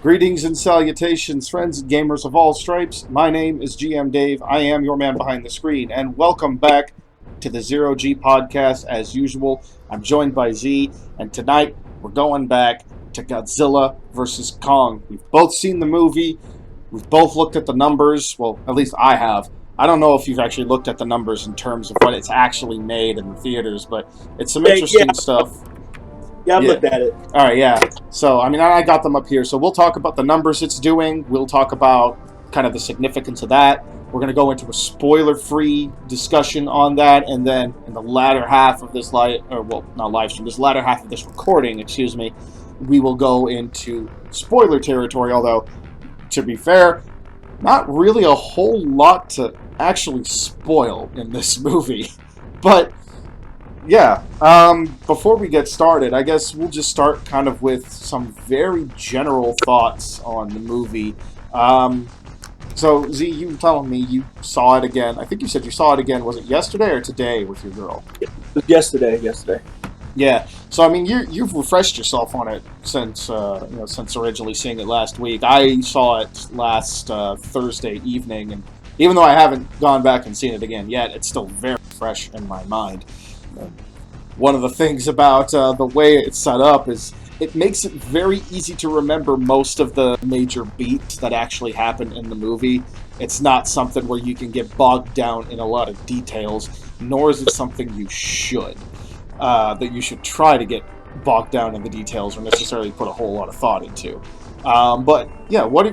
Greetings and salutations, friends and gamers of all stripes. My name is GM Dave. I am your man behind the screen, and welcome back to the Zero G podcast. As usual, I'm joined by Z, and tonight we're going back to Godzilla versus Kong. We've both seen the movie. We've both looked at the numbers. Well, at least I have. I don't know if you've actually looked at the numbers in terms of what it's actually made in the theaters, but it's some interesting stuff. Yeah, I've looked at it. All right, yeah. So, I got them up here. So we'll talk about the numbers it's doing. We'll talk about kind of the significance of that. We're going to go into a spoiler-free discussion on that, and then in the latter half of this this latter half of this recording, we will go into spoiler territory. Although, to be fair, not really a whole lot to actually spoil in this movie, but. Yeah, before we get started, I guess we'll just start kind of with some very general thoughts on the movie. So, Z, you were telling me you saw it again. I think you said you saw it again. Was it yesterday or today with your girl? Yesterday. Yeah. So, you've refreshed yourself on it since originally seeing it last week. I saw it last Thursday evening, and even though I haven't gone back and seen it again yet, it's still very fresh in my mind. One of the things about the way it's set up is it makes it very easy to remember most of the major beats that actually happen in the movie. It's not something where you can get bogged down in a lot of details, nor is it something you should. That you should try to get bogged down in the details or necessarily put a whole lot of thought into. But yeah, with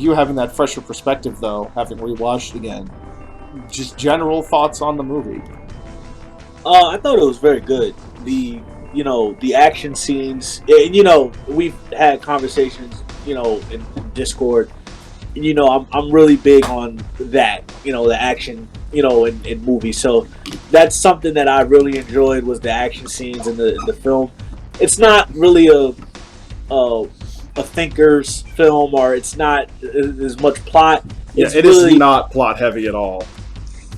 you having that fresher perspective though, having rewatched again, just general thoughts on the movie. I thought it was very good. The action scenes, and we've had conversations, in Discord. And, I'm really big on that, the action, in movies. So that's something that I really enjoyed was the action scenes in the film. It's not really a thinker's film, or it's not as much plot. Yeah, it is not plot heavy at all.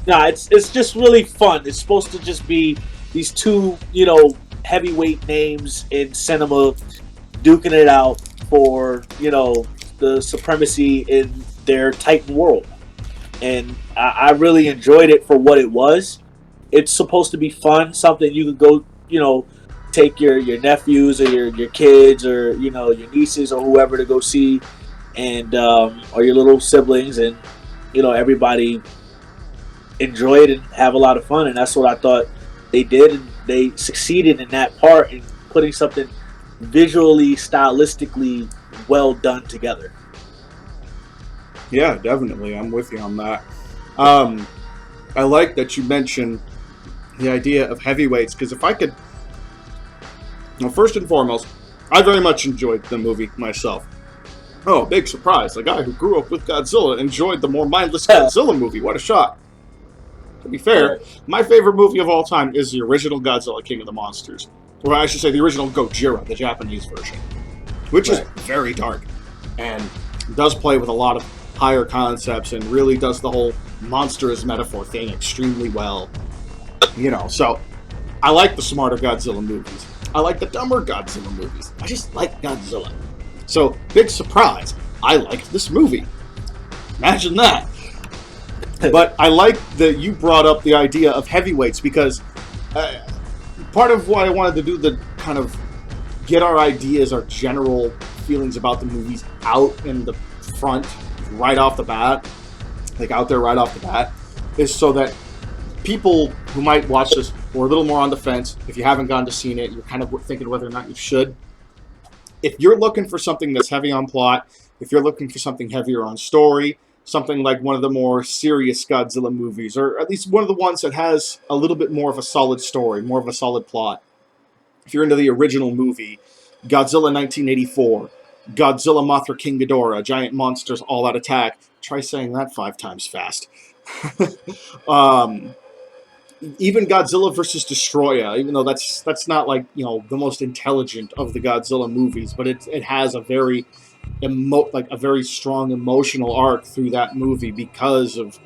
Nah, it's just really fun. It's supposed to just be these two, heavyweight names in cinema duking it out for, the supremacy in their Titan world. And I really enjoyed it for what it was. It's supposed to be fun, something you could go, take your nephews or your kids or, your nieces or whoever to go see, and or your little siblings, and, everybody enjoy it and have a lot of fun. And that's what I thought they did, and they succeeded in that part in putting something visually, stylistically well done together. Yeah, definitely. I'm with you on that. I like that you mentioned the idea of heavyweights, because if I could... Well, first and foremost, I very much enjoyed the movie myself. Oh, big surprise. The guy who grew up with Godzilla enjoyed the more mindless Godzilla movie. What a shock. To be fair, my favorite movie of all time is the original Godzilla King of the Monsters. Or I should say the original Gojira, the Japanese version. Which is very dark. And does play with a lot of higher concepts and really does the whole monster as metaphor thing extremely well. So I like the smarter Godzilla movies. I like the dumber Godzilla movies. I just like Godzilla. So, big surprise, I liked this movie. Imagine that. But I like that you brought up the idea of heavyweights, because part of why I wanted to do the kind of get our ideas, our general feelings about the movies out in the front right off the bat, is so that people who might watch this or a little more on the fence, if you haven't gone to seen it, you're kind of thinking whether or not you should. If you're looking for something that's heavy on plot, if you're looking for something heavier on story, something like one of the more serious Godzilla movies, or at least one of the ones that has a little bit more of a solid story, more of a solid plot. If you're into the original movie, Godzilla 1984, Godzilla Mothra King Ghidorah, Giant Monsters All Out Attack. Try saying that 5 times fast. Even Godzilla vs. Destroya, even though that's not like, the most intelligent of the Godzilla movies, but it has a very a very strong emotional arc through that movie because of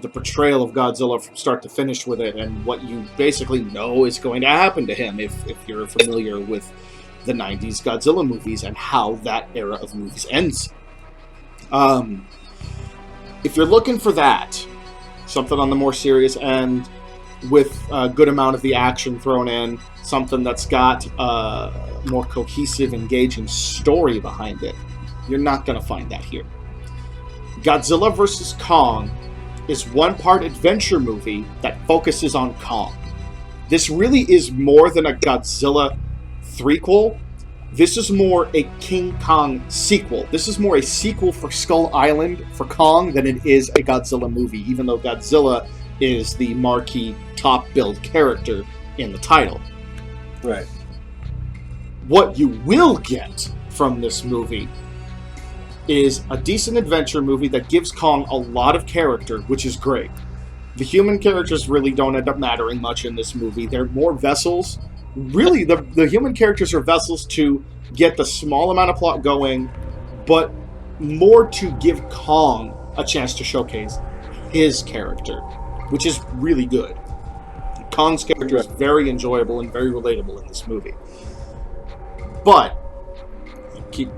the portrayal of Godzilla from start to finish with it, and what you basically know is going to happen to him if you're familiar with the 90s Godzilla movies and how that era of movies ends. If you're looking for that, something on the more serious end, with a good amount of the action thrown in, something that's got a more cohesive, engaging story behind it, you're not going to find that here. Godzilla vs. Kong is one part adventure movie that focuses on Kong. This really is more than a Godzilla threequel. This is more a King Kong sequel. This is more a sequel for Skull Island for Kong than it is a Godzilla movie, even though Godzilla is the marquee top-billed character in the title. Right. What you will get from this movie is a decent adventure movie that gives Kong a lot of character, which is great. The human characters really don't end up mattering much in this movie. They're more vessels. Really, the human characters are vessels to get the small amount of plot going, but more to give Kong a chance to showcase his character, which is really good. Kong's character is very enjoyable and very relatable in this movie. But, I keep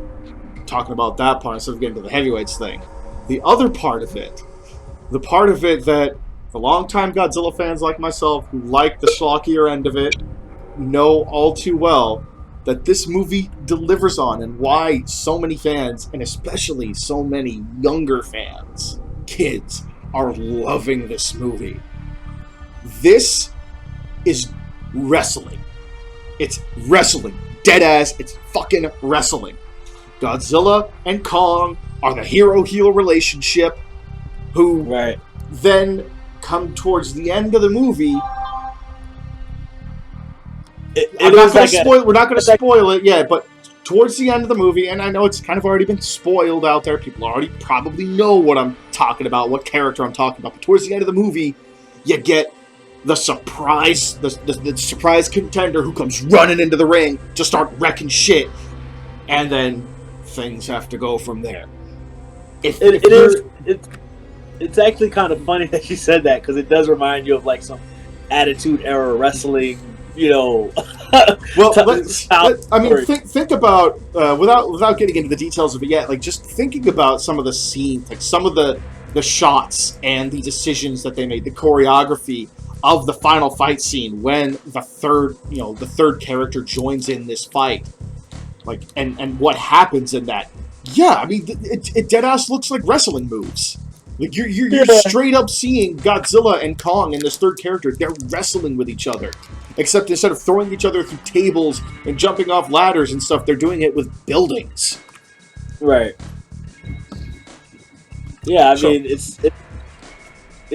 talking about that part instead of getting to the heavyweights thing. The other part of it, the part of it that the longtime Godzilla fans like myself, who like the schlockier end of it, know all too well that this movie delivers on, and why so many fans, and especially so many younger fans, kids, are loving this movie. This is wrestling. It's wrestling. Deadass, it's fucking wrestling. Godzilla and Kong are the hero-heel relationship who then come towards the end of the movie. We're not going to spoil it yet, but towards the end of the movie, and I know it's kind of already been spoiled out there, people already probably know what I'm talking about, what character I'm talking about, but towards the end of the movie, you get the surprise, the surprise contender who comes running into the ring to start wrecking shit, and then things have to go from there. It's actually kind of funny that you said that, because it does remind you of like some Attitude Era wrestling, you know. Well, think about without getting into the details of it yet. Like, just thinking about some of the scenes, like some of the shots and the decisions that they made, the choreography of the final fight scene when the third character joins in this fight, like, and what happens in that. Yeah, I mean, it dead ass looks like wrestling moves. Like, you're straight up seeing Godzilla and Kong and this third character. They're wrestling with each other. Except instead of throwing each other through tables and jumping off ladders and stuff, they're doing it with buildings. Right. Yeah, I mean, it's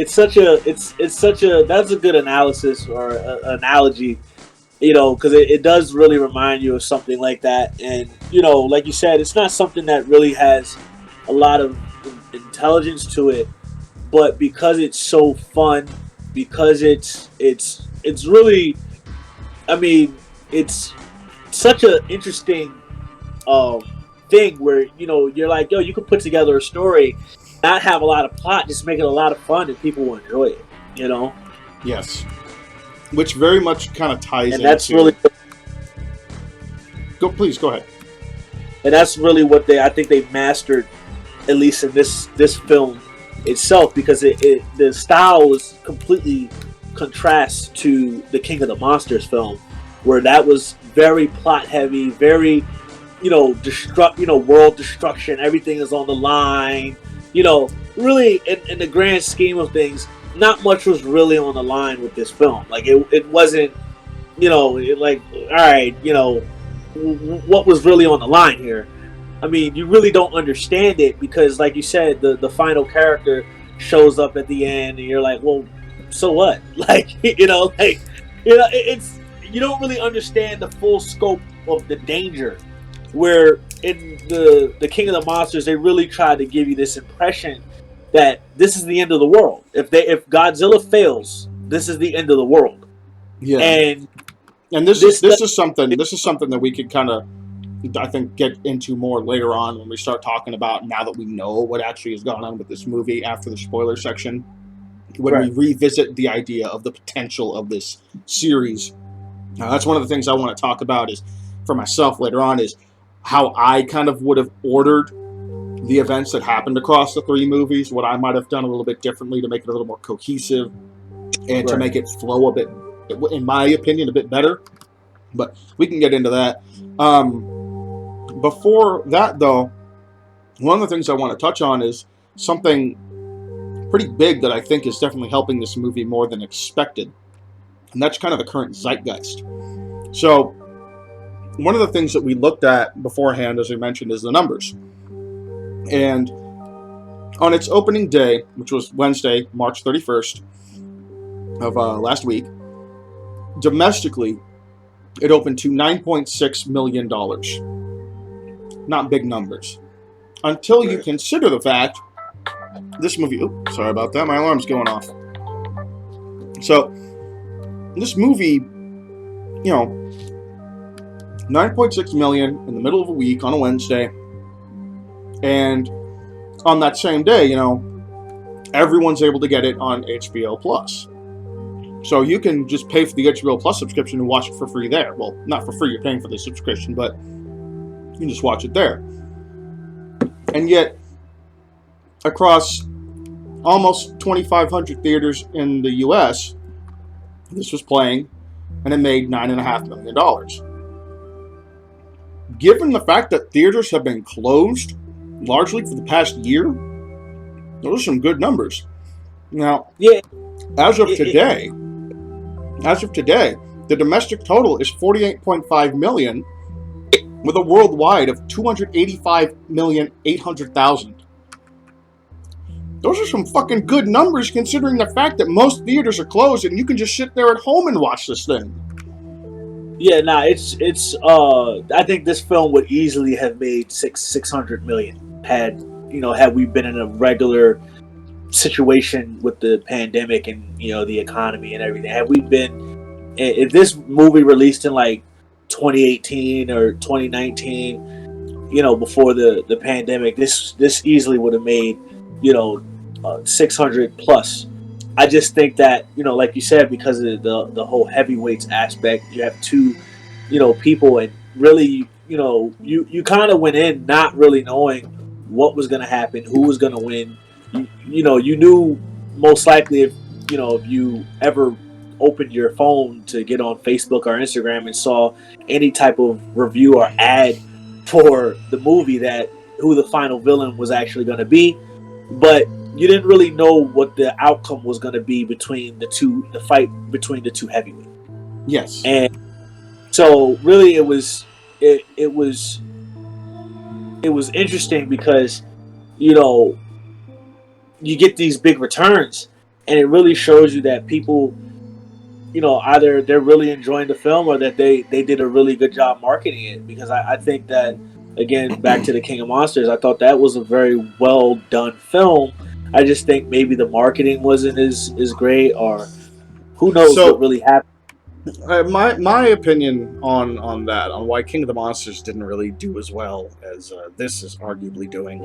such a that's a good analysis or analogy, you know, because it does really remind you of something like that. And, you know, like you said, it's not something that really has a lot of intelligence to it, but because it's so fun, because it's really, I mean, it's such an interesting thing where, you know, you're like, yo, you could put together a story, not have a lot of plot, just make it a lot of fun, and people will enjoy it, you know. Yes, which very much kind of ties and that's into... really Please go ahead. And that's really what I think they mastered, at least in this film itself, because the style was completely contrast to the King of the Monsters film, where that was very plot heavy, very, you know, world destruction, everything is on the line, you know, really in the grand scheme of things, not much was really on the line with this film. Like, it wasn't, you know, like, all right, you know, what was really on the line here? I mean, you really don't understand it, because, like you said, the final character shows up at the end, and you're like, well, so what? Like, it's, you don't really understand the full scope of the danger. Where in the King of the Monsters, they really tried to give you this impression that this is the end of the world. If Godzilla fails, this is the end of the world. Yeah, and this is something that we could kind of, I think, get into more later on when we start talking about, now that we know what actually has gone on with this movie after the spoiler section, when we revisit the idea of the potential of this series. That's one of the things I want to talk about, is for myself later on is how I kind of would have ordered the events that happened across the three movies, what I might have done a little bit differently to make it a little more cohesive and to make it flow a bit, in my opinion, a bit better. But we can get into that. Before that, though, one of the things I want to touch on is something pretty big that I think is definitely helping this movie more than expected. And that's kind of the current zeitgeist. So, one of the things that we looked at beforehand, as I mentioned, is the numbers. And on its opening day, which was Wednesday, March 31st of last week, domestically, it opened to $9.6 million. Not big numbers. Until you consider the fact, this movie... Oops, sorry about that, my alarm's going off. So, this movie, you know, 9.6 million in the middle of a week on a Wednesday, and on that same day, you know, everyone's able to get it on HBO Plus. So you can just pay for the HBO Plus subscription and watch it for free there. Well, not for free, you're paying for the subscription, but you can just watch it there. And yet, across almost 2,500 theaters in the US, this was playing, and it made $9.5 million. Given the fact that theaters have been closed largely for the past year, those are some good numbers. Now, as of today, the domestic total is 48.5 million, with a worldwide of 285,800,000. Those are some fucking good numbers, considering the fact that most theaters are closed and you can just sit there at home and watch this thing. Yeah, nah, it's. I think this film would easily have made 600 million had we been in a regular situation with the pandemic and the economy and everything. Had we been, if this movie released in like 2018 or 2019, before the pandemic, this easily would have made 600 plus. I just think that like you said, because of the whole heavyweights aspect, you have two people, and really you kind of went in not really knowing what was going to happen, who was going to win. You knew most likely if you ever opened your phone to get on Facebook or Instagram and saw any type of review or ad for the movie, that who the final villain was actually going to be, but you didn't really know what the outcome was going to be between the fight between the two heavyweights. Yes. And so really it was interesting because you get these big returns, and it really shows you that people either they're really enjoying the film or that they did a really good job marketing it. Because I think that, again, back to the King of Monsters, I thought that was a very well done film. I just think maybe the marketing wasn't as great, or who knows what really happened. My opinion on that, on why King of the Monsters didn't really do as well as this is arguably doing.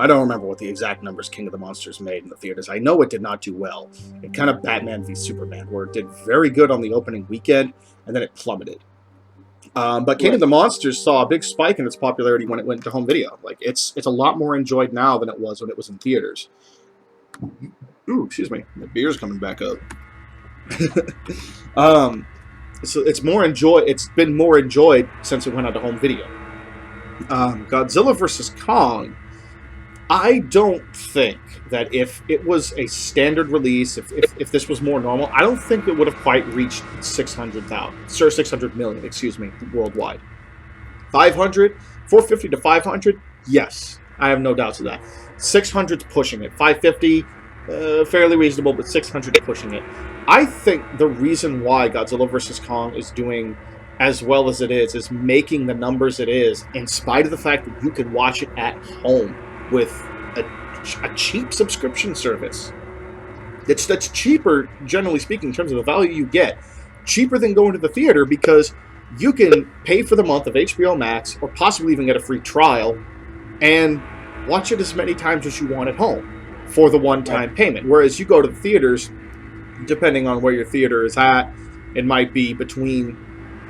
I don't remember what the exact numbers King of the Monsters made in the theaters. I know it did not do well. It kind of Batman v Superman, where it did very good on the opening weekend, and then it plummeted. But King of the Monsters saw a big spike in its popularity when it went to home video. Like it's a lot more enjoyed now than it was when it was in theaters. Ooh, excuse me, the beer's coming back up. So it's been more enjoyed since it went out to home video. Godzilla vs. Kong, I don't think that if it was a standard release, if this was more normal, I don't think it would have quite reached 600 million, worldwide. 450 to 500, yes, I have no doubts of that. 600's pushing it. 550, fairly reasonable, but 600 pushing it. I think the reason why Godzilla vs. Kong is doing as well as it is making the numbers it is, in spite of the fact that you can watch it at home with a cheap subscription service. That's cheaper, generally speaking, in terms of the value you get. Cheaper than going to the theater, because you can pay for the month of HBO Max, or possibly even get a free trial, and watch it as many times as you want at home for the one-time payment. Whereas you go to the theaters, depending on where your theater is at, it might be between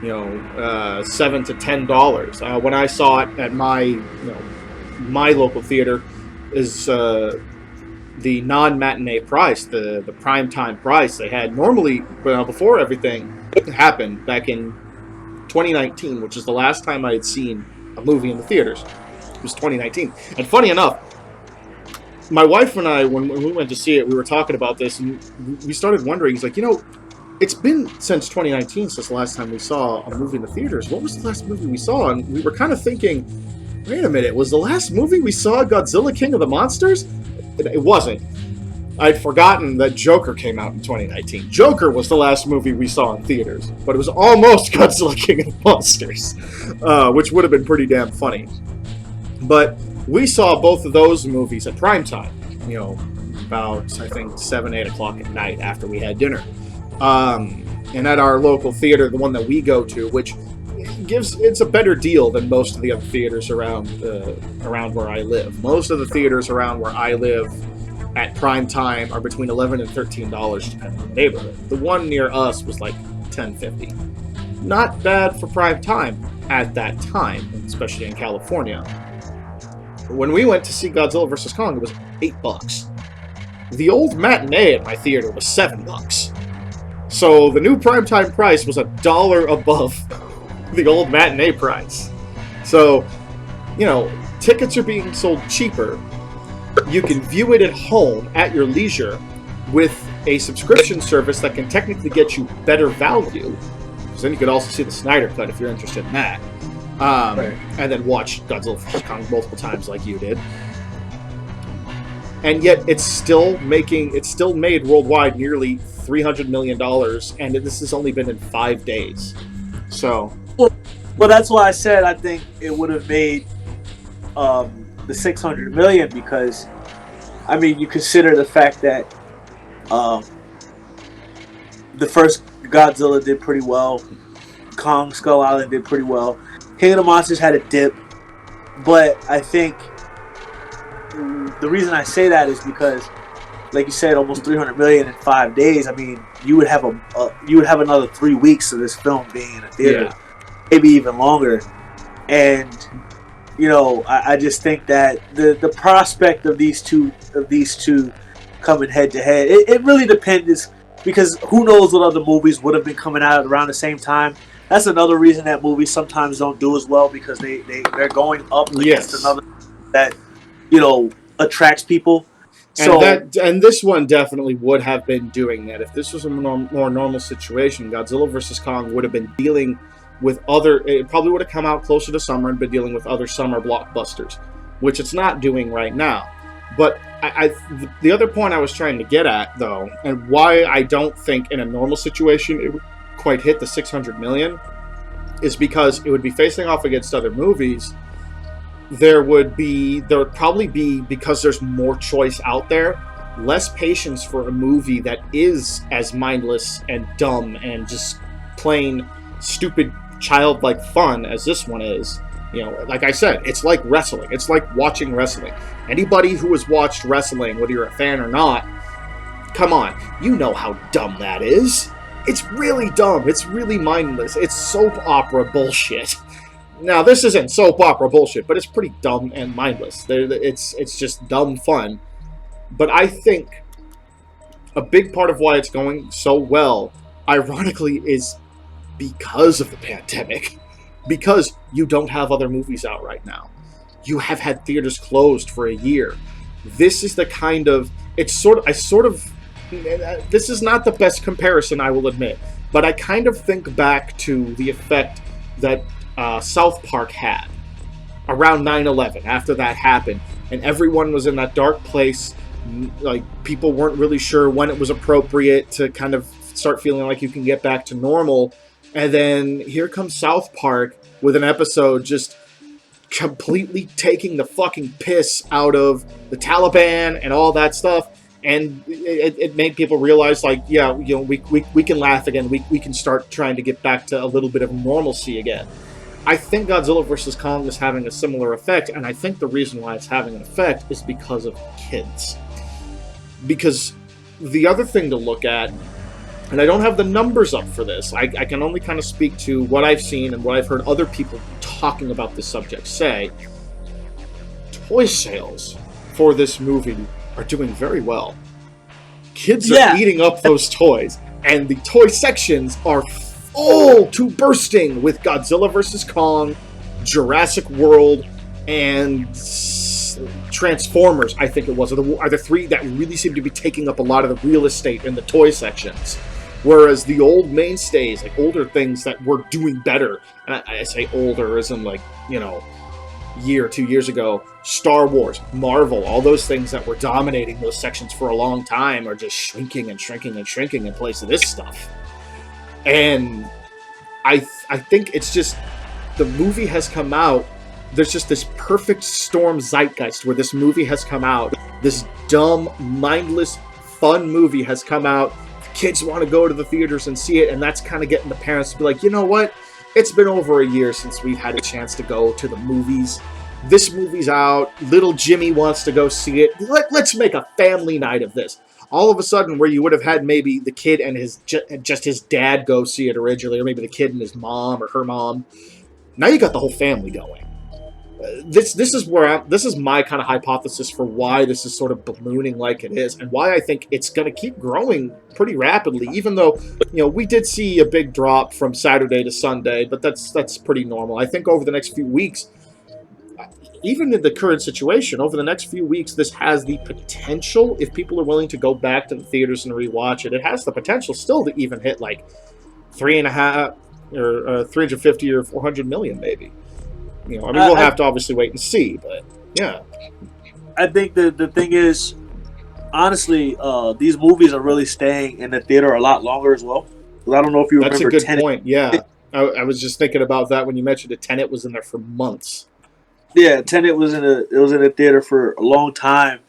$7 to $10. When I saw it at my local theater, is the non-matinee price, the primetime price they had normally, well, before everything happened back in 2019, which is the last time I had seen a movie in the theaters. It was 2019. And funny enough, my wife and I, when we went to see it, we were talking about this, and we started wondering, it's like, it's been since 2019 since the last time we saw a movie in the theaters. What was the last movie we saw? And we were kind of thinking, wait a minute, was the last movie we saw Godzilla King of the Monsters? It wasn't. I'd forgotten that Joker came out in 2019. Joker was the last movie we saw in theaters, but it was almost Godzilla King of the Monsters, which would have been pretty damn funny. But we saw both of those movies at prime time, about, I think, 7, 8 o'clock at night after we had dinner. And at our local theater, the one that we go to, which it's a better deal than most of the other theaters around where I live. Most of the theaters around where I live at prime time are between $11 and $13, depending on the neighborhood. The one near us was like $10.50. Not bad for prime time at that time, especially in California. When we went to see Godzilla vs. Kong, it was $8. The old matinee at my theater was $7. So the new primetime price was $1 above the old matinee price. So, tickets are being sold cheaper. You can view it at home at your leisure with a subscription service that can technically get you better value. So then you could also see the Snyder Cut if you're interested in that. Right. And then watch Godzilla vs. Kong multiple times like you did. And yet it's still made worldwide nearly $300 million, and this has only been in 5 days. So, well, that's why I said I think it would have made the $600 million, because, I mean, you consider the fact that the first Godzilla did pretty well, Kong Skull Island did pretty well, King of the Monsters had a dip, but I think the reason I say that is because, like you said, almost $300 million in 5 days. I mean, you would have another 3 weeks of this film being in a theater, maybe even longer. And I just think that the prospect of these two coming head to head, it really depends, because who knows what other movies would have been coming out around the same time. That's another reason that movies sometimes don't do as well, because they're going up against another that attracts people. So, and this one definitely would have been doing that. If this was a more normal situation, Godzilla vs. Kong would have been dealing with it probably would have come out closer to summer and been dealing with other summer blockbusters, which it's not doing right now. But the other point I was trying to get at, though, and why I don't think in a normal situation it would quite hit the $600 million, is because it would be facing off against other movies. There would probably be, because there's more choice out there, less patience for a movie that is as mindless and dumb and just plain stupid childlike fun as this one is. Like I said, it's like wrestling. It's like watching wrestling. Anybody who has watched wrestling, whether you're a fan or not, come on, you know how dumb that is. It's really dumb. It's really mindless. It's soap opera bullshit. Now, this isn't soap opera bullshit, but it's pretty dumb and mindless. It's just dumb fun. But I think a big part of why it's going so well, ironically, is because of the pandemic. Because you don't have other movies out right now. You have had theaters closed for a year. This is the kind of... this is not the best comparison, I will admit. But I kind of think back to the effect that South Park had around 9/11, after that happened, and everyone was in that dark place. Like, people weren't really sure when it was appropriate to kind of start feeling like you can get back to normal, and then here comes South Park with an episode just completely taking the fucking piss out of the Taliban and all that stuff, and it made people realize, like, yeah, we can laugh again, we can start trying to get back to a little bit of normalcy again. I think Godzilla vs. Kong is having a similar effect, and I think the reason why it's having an effect is because of kids. Because the other thing to look at, and I don't have the numbers up for this. I can only kind of speak to what I've seen and what I've heard other people talking about this subject say. Toy sales for this movie are doing very well. Kids are eating up those toys, and the toy sections are full to bursting with Godzilla vs. Kong, Jurassic World, and Transformers, I think it was, are the three that really seem to be taking up a lot of the real estate in the toy sections. Whereas the old mainstays, like older things that were doing better, and I say older as in like, you know, year, 2 years ago, Star Wars, Marvel, all those things that were dominating those sections for a long time are just shrinking and shrinking and shrinking in place of this stuff. And I think it's just, the movie has come out, there's just this perfect storm zeitgeist where this movie has come out, this dumb, mindless, fun movie has come out, kids want to go to the theaters and see it, and that's kind of getting the parents to be like, you know what? It's been over a year since we've had a chance to go to the movies. This movie's out. Little Jimmy wants to go see it. Let's make a family night of this. All of a sudden, where you would have had maybe the kid and just his dad go see it originally, or maybe the kid and his mom or her mom, now you got the whole family going. This is my kind of hypothesis for why this is sort of ballooning like it is, and why I think it's going to keep growing pretty rapidly. Even though, you know, we did see a big drop from Saturday to Sunday, but that's pretty normal. I think over the next few weeks, even in the current situation, over the next few weeks, this has the potential, if people are willing to go back to the theaters and rewatch it, it has the potential still to even hit like 3.5 or 350 or 400 million, maybe. You know, I mean, we'll have to obviously wait and see, but yeah. I think the thing is, honestly, these movies are really staying in the theater a lot longer as well. I don't know if you remember. That's a good Tenet. point. Yeah, I was just thinking about that when you mentioned it. Tenet was in there for months. Yeah, Tenet was in a theater for a long time,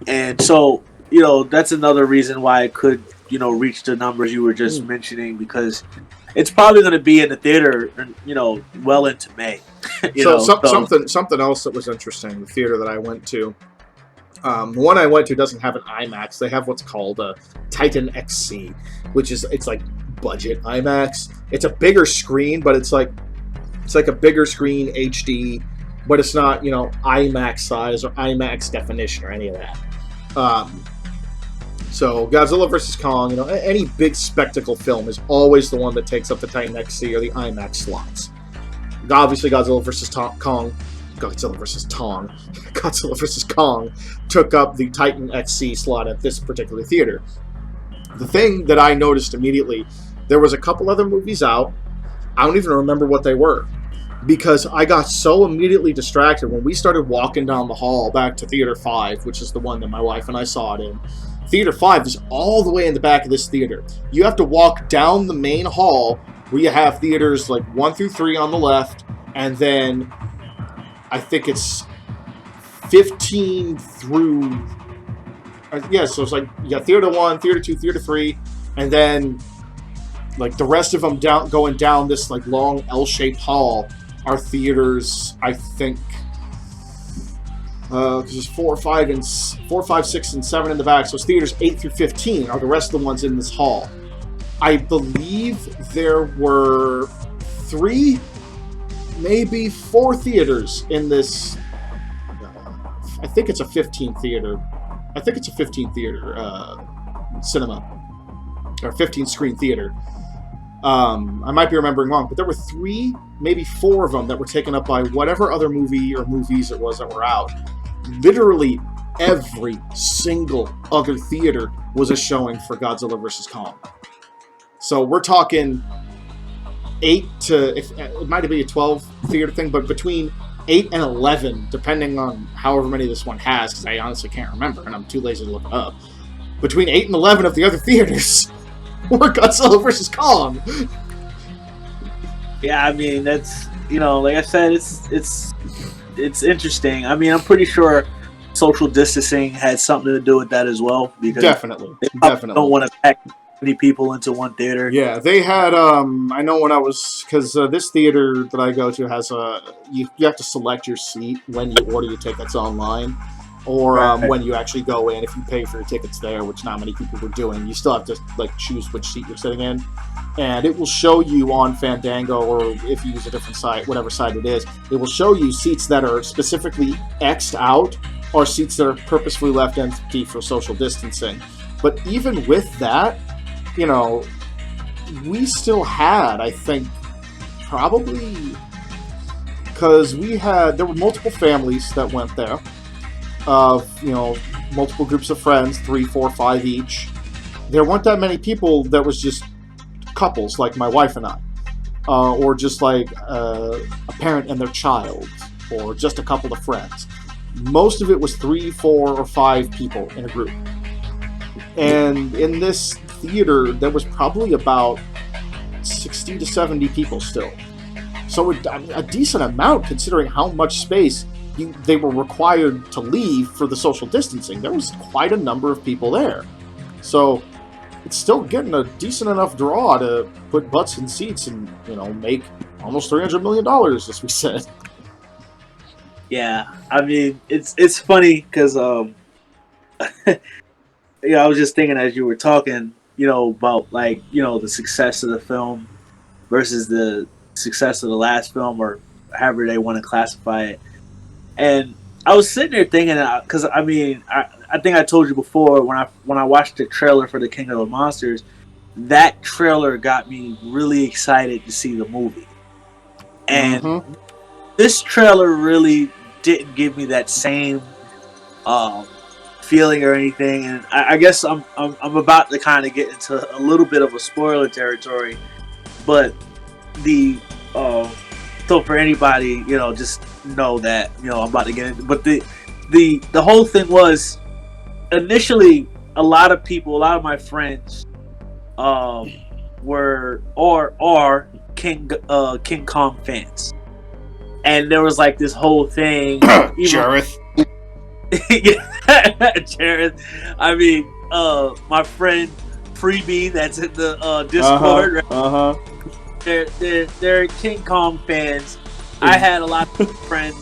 and so, you know, that's another reason why it could, you know, reach the numbers you were just mentioning, because it's probably going to be in the theater, you know, well into May. Something else that was interesting, the theater that I went to, the one I went to doesn't have an IMAX. They have what's called a Titan XC, which is, it's like budget IMAX. It's a bigger screen, but it's like a bigger screen HD, but it's not, you know, IMAX size or IMAX definition or any of that. So Godzilla vs. Kong, you know, any big spectacle film is always the one that takes up the Titan XC or the IMAX slots. Obviously, Godzilla vs. Kong took up the Titan XC slot at this particular theater. The thing that I noticed immediately, there was a couple other movies out. I don't even remember what they were, because I got so immediately distracted when we started walking down the hall back to Theater 5, which is the one that my wife and I saw it in. Theater 5 is all the way in the back of this theater. You have to walk down the main hall where you have theaters like 1 through 3 on the left, and then I think it's 15 through... yeah, so it's like you got Theater 1, Theater 2, Theater 3, and then like the rest of them going down this like long L-shaped hall are theaters, I think, because there's 4, 5, 6, and 7 in the back. So it's theaters 8 through 15 are the rest of the ones in this hall. I believe there were 3, maybe 4 theaters in this. I think it's a 15 theater. I think it's a 15 theater cinema, or 15 screen theater. I might be remembering wrong, but there were 3, maybe 4 of them that were taken up by whatever other movie or movies it was that were out. Literally every single other theater was a showing for Godzilla vs. Kong. So we're talking 8 to, it might be a 12 theater thing, but between 8 and 11, depending on however many this one has, because I honestly can't remember, and I'm too lazy to look it up. Between 8 and 11 of the other theaters were Godzilla vs. Kong. Yeah, I mean, that's, you know, like I said, it's interesting. I mean, I'm pretty sure social distancing had something to do with that as well, because definitely don't want to pack many people into one theater. Yeah, they had, I know when I was, because this theater that I go to has you have to select your seat when you order your tickets online, or Right. when you actually go in, if you pay for your tickets there, which not many people were doing, you still have to like choose which seat you're sitting in, and it will show you on Fandango, or if you use a different site, whatever site it is, it will show you seats that are specifically X'd out or seats that are purposefully left empty for social distancing. But even with that, you know, we still had, I think, probably, because there were multiple families that went there, of, you know, multiple groups of friends, 3, 4, 5 each. There weren't that many people that was just couples like my wife and I, or just like a parent and their child, or just a couple of friends. Most of it was 3, 4, or 5 people in a group. And in this theater, there was probably about 60 to 70 people still. So a decent amount, considering how much space they were required to leave for the social distancing. There was quite a number of people there. So it's still getting a decent enough draw to put butts in seats and, you know, make almost $300 million, as we said. Yeah, I mean, it's funny because yeah, I was just thinking as you were talking, about like the success of the film versus the success of the last film, or however they want to classify it. And I was sitting there thinking, because I mean, I think I told you before when I watched the trailer for the King of the Monsters, that trailer got me really excited to see the movie. And Mm-hmm. this trailer really didn't give me that same feeling or anything. And I guess I'm about to kind of get into a little bit of a spoiler territory, but the so for anybody, just know that I'm about to get into. But the whole thing was, initially a lot of my friends were or are King Kong fans, and there was like this whole thing. Jareth. Jared. I mean, my friend Freebie, that's in the Discord. Uh-huh. They're King Kong fans. I had a lot of friends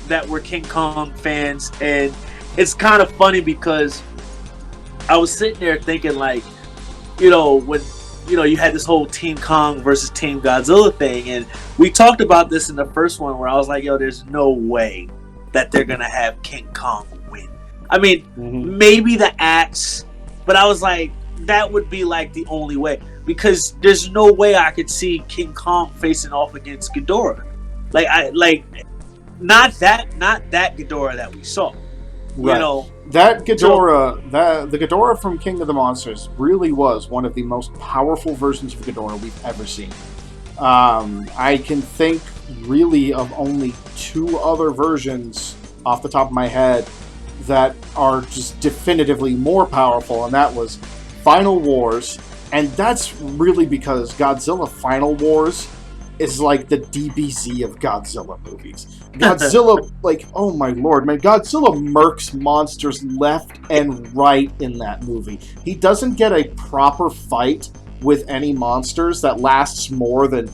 that were King Kong fans, and it's kind of funny because I was sitting there thinking, like, when you had this whole Team Kong versus Team Godzilla thing, and we talked about this in the first one where I was like, there's no way that they're gonna have King Kong win. I mean, maybe the axe, but I was like, that would be like the only way, because there's no way I could see King Kong facing off against Ghidorah. Not that Ghidorah that we saw. Right. That Ghidorah, the Ghidorah from King of the Monsters really was one of the most powerful versions of Ghidorah we've ever seen. I can think really of only 2 other versions off the top of my head that are just definitively more powerful, and that was Final Wars, and that's really because Godzilla Final Wars is like the DBZ of Godzilla movies. Godzilla, like, oh my lord, man, Godzilla murks monsters left and right in that movie. He doesn't get a proper fight with any monsters that lasts more than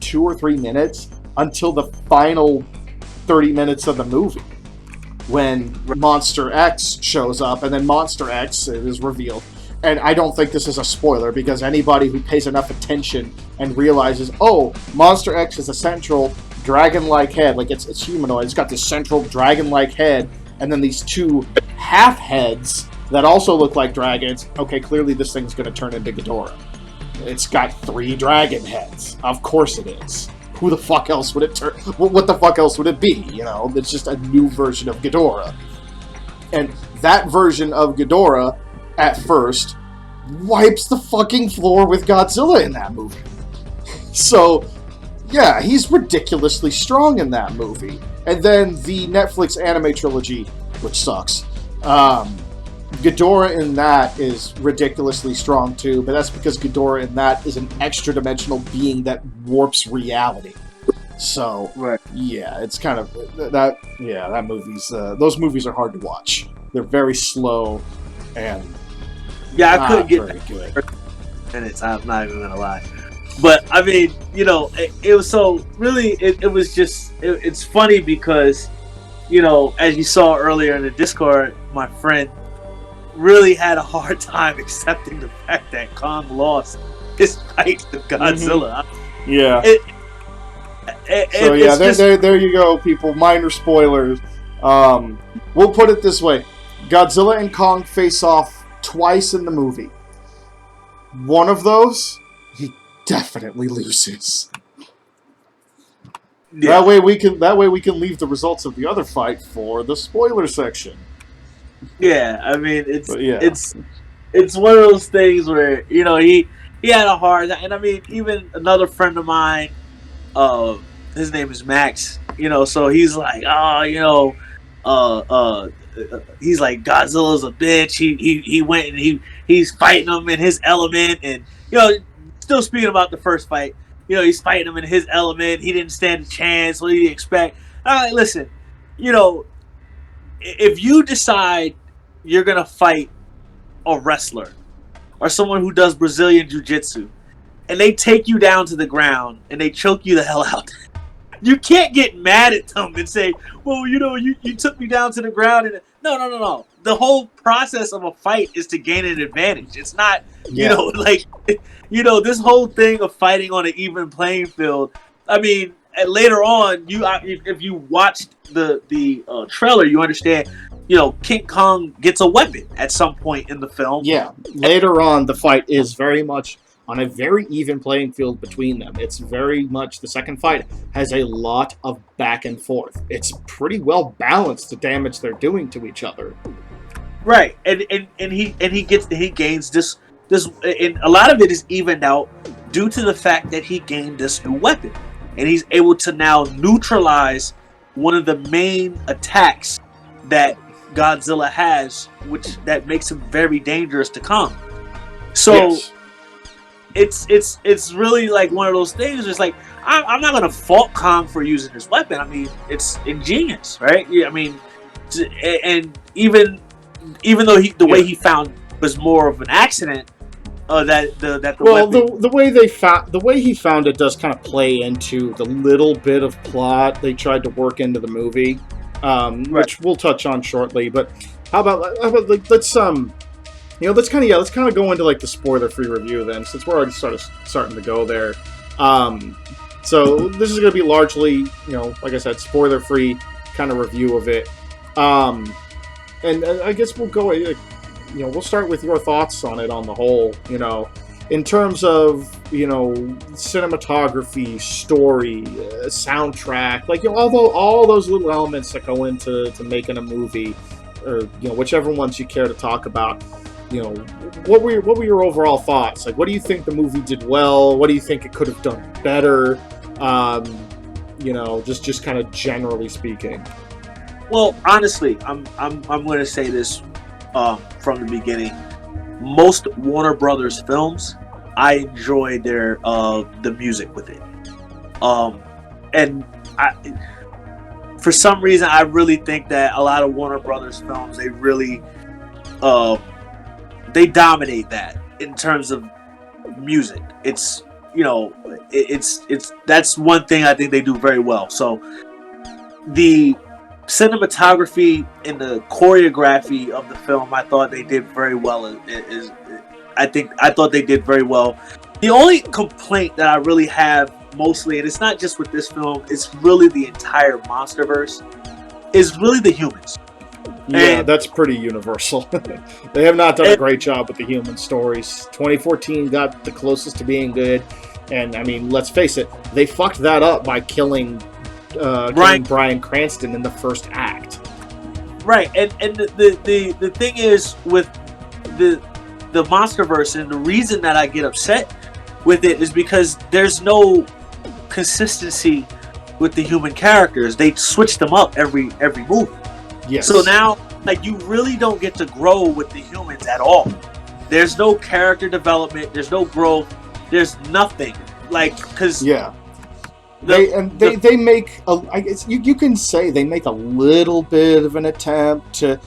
2 or 3 minutes until the final 30 minutes of the movie, when Monster X shows up, and then Monster X, it is revealed. And I don't think this is a spoiler, because anybody who pays enough attention and realizes, oh, Monster X is a central dragon-like head, like it's humanoid, it's got this central dragon-like head, and then these 2 half heads that also look like dragons. Okay, clearly this thing's going to turn into Ghidorah. It's got 3 dragon heads. Of course it is. Who the fuck else would it turn? What the fuck else would it be? It's just a new version of Ghidorah. And that version of Ghidorah, at first, wipes the fucking floor with Godzilla in that movie. So, yeah, he's ridiculously strong in that movie. And then the Netflix anime trilogy, which sucks, Ghidorah in that is ridiculously strong too, but that's because Ghidorah in that is an extra-dimensional being that warps reality. So, right. Yeah, it's kind of that. Yeah, that movie's those movies are hard to watch. They're very slow and I couldn't get very good. Minutes. I'm not even gonna lie, but I mean, it was so really. It was just. It's funny because as you saw earlier in the Discord, my friend really had a hard time accepting the fact that Kong lost his fight with Godzilla. Yeah. It, So yeah, it's just there you go, people. Minor spoilers. We'll put it this way: Godzilla and Kong face off twice in the movie. One of those, he definitely loses. yeah. That way we can leave the results of the other fight for the spoiler section. Yeah, I mean But yeah, it's one of those things where he had a hard time, and I mean even another friend of mine, uh, his name is Max, so he's like, oh, uh, uh, he's like Godzilla's a bitch. He went and he's fighting him in his element, and still speaking about the first fight, he's fighting him in his element. He didn't stand a chance. What do you expect? I'm like, listen, you know, if you decide you're gonna fight a wrestler or someone who does Brazilian jiu-jitsu and they take you down to the ground and they choke you the hell out, you can't get mad at them and say, well, you took me down to the ground. And no. The whole process of a fight is to gain an advantage. It's not, yeah. this whole thing of fighting on an even playing field. I mean, later on, if you watched the trailer, you understand. King Kong gets a weapon at some point in the film. Yeah, later on, the fight is very much on a very even playing field between them. It's very much, the second fight has a lot of back and forth. It's pretty well balanced, the damage they're doing to each other. Right, and he gains this, and a lot of it is evened out due to the fact that he gained this new weapon, and he's able to now neutralize one of the main attacks that Godzilla has, which that makes him very dangerous to Kong. So Yes. it's really like one of those things. It's like I'm not gonna fault Kong for using his weapon. I mean, it's ingenious, right? Yeah, I mean, and even though the way he found was more of an accident, the weapon. The way he found it does kind of play into the little bit of plot they tried to work into the movie. Which we'll touch on shortly. But how about like let's kind of go into like the spoiler-free review then, since we're already starting to go there. So this is going to be largely, like I said, spoiler-free kind of review of it. And I guess we'll go, we'll start with your thoughts on it on the whole. In terms of, cinematography, story, soundtrack, like, all those little elements that go into making a movie, or, whichever ones you care to talk about, what were your overall thoughts? Like, what do you think the movie did well? What do you think it could have done better? Just kind of generally speaking. Well, honestly, I'm going to say this from the beginning. Most Warner Brothers films, I enjoy their the music with it, and for some reason I really think that a lot of Warner Brothers films, they really they dominate that in terms of music. It's it's that's one thing I think they do very well. So the cinematography and the choreography of the film, I thought they did very well. I thought they did very well. The only complaint that I really have mostly, and it's not just with this film, it's really the entire MonsterVerse, is really the humans. Yeah, that's pretty universal. They have not done a great job with the human stories. 2014 got the closest to being good, and I mean, let's face it, they fucked that up by killing Bryan Cranston in the first act. Right, and the thing is with the MonsterVerse, and the reason that I get upset with it is because there's no consistency with the human characters. They switch them up every movie. Yes. So now, like, you really don't get to grow with the humans at all. There's no character development. There's no growth. There's nothing. Like, because they make I guess you can say they make a little bit of an attempt to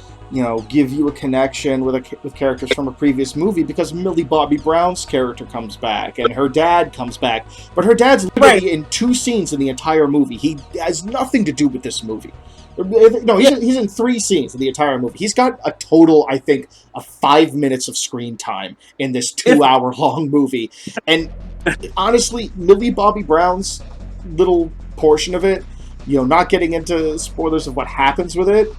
give you a connection with characters from a previous movie, because Millie Bobby Brown's character comes back and her dad comes back, but her dad's literally in 2 scenes in the entire movie. He has nothing to do with this movie. No, Yeah, he's in 3 scenes in the entire movie. He's got a total, I think, of 5 minutes of screen time in this if 2 hour long movie. And honestly, Millie Bobby Brown's little portion of it, not getting into spoilers of what happens with it,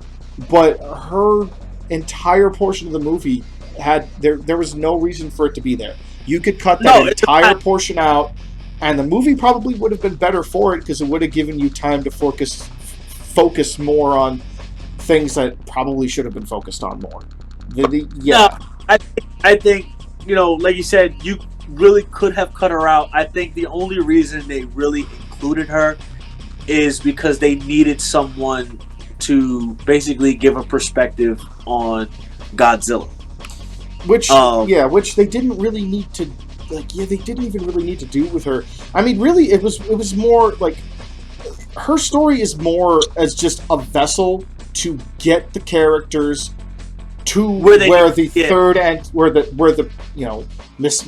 but her entire portion of the movie there was no reason for it to be there. You could cut that no, it's entire not. portion out, and the movie probably would have been better for it because it would have given you time to focus more on things that probably should have been focused on more. No, Yeah, I think like you said, you really could have cut her out. I think the only reason they really included her is because they needed someone to basically give a perspective on Godzilla. which they didn't really need to. Like, yeah, they didn't even really need to do with her. I mean, really, it was more like her story is more as just a vessel to get the characters to where the yeah, third and where the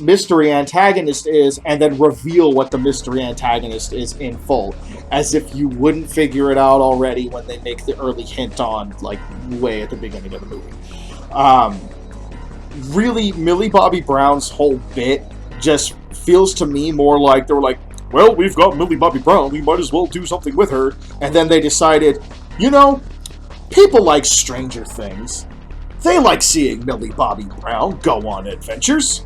mystery antagonist is, and then reveal what the mystery antagonist is in full, as if you wouldn't figure it out already when they make the early hint on, like, way at the beginning of the movie. Really, Millie Bobby Brown's whole bit just feels to me more like they were like, well, we've got Millie Bobby Brown, we might as well do something with her, and then they decided, people like Stranger Things. They like seeing Millie Bobby Brown go on adventures.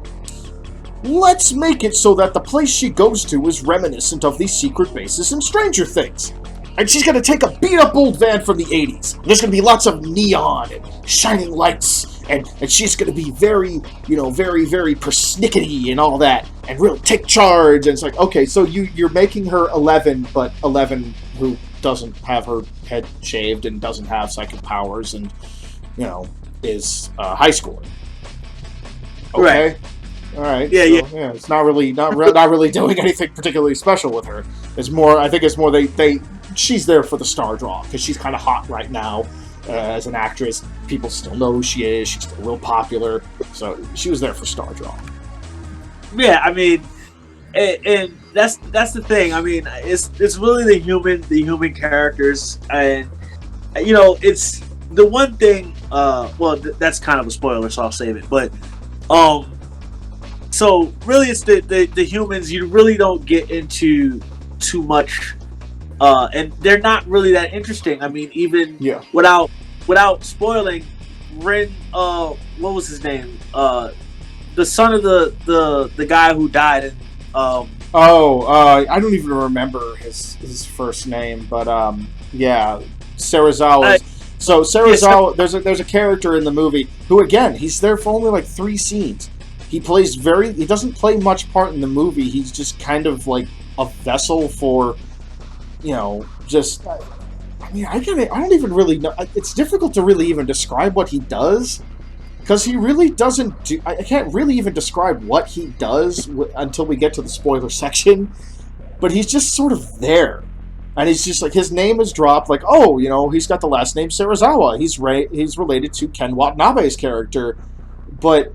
Let's make it so that the place she goes to is reminiscent of the secret bases in Stranger Things. And she's going to take a beat-up old van from the 80s. There's going to be lots of neon and shining lights. And she's going to be very, very, very persnickety and all that. And really take charge. And it's like, okay, so you're making her 11, but 11 who doesn't have her head shaved and doesn't have psychic powers and, is high schooler. Okay. right. All right. Yeah, so, yeah. It's not really doing anything particularly special with her. It's more. I think it's more she's there for the star draw because she's kind of hot right now as an actress. People still know who she is. She's still real popular. So she was there for star draw. Yeah, I mean, and that's the thing. I mean, it's really the human characters, and it's the one thing. Well, that's kind of a spoiler, so I'll save it. But so really, it's the humans. You really don't get into too much, and they're not really that interesting. I mean, even without spoiling, Ren. What was his name? The son of the guy who died in. I don't even remember his first name, but yeah, Serizawa. So Serizawa, there's a character in the movie who, again, he's there for only like 3 scenes. He doesn't play much part in the movie. He's just kind of like a vessel for, just. I mean, I don't even really know. It's difficult to really even describe what he does. Because he really doesn't do... I can't really even describe what he does until we get to the spoiler section. But he's just sort of there. And he's just like... His name is dropped like, he's got the last name Serizawa. He's related to Ken Watanabe's character. But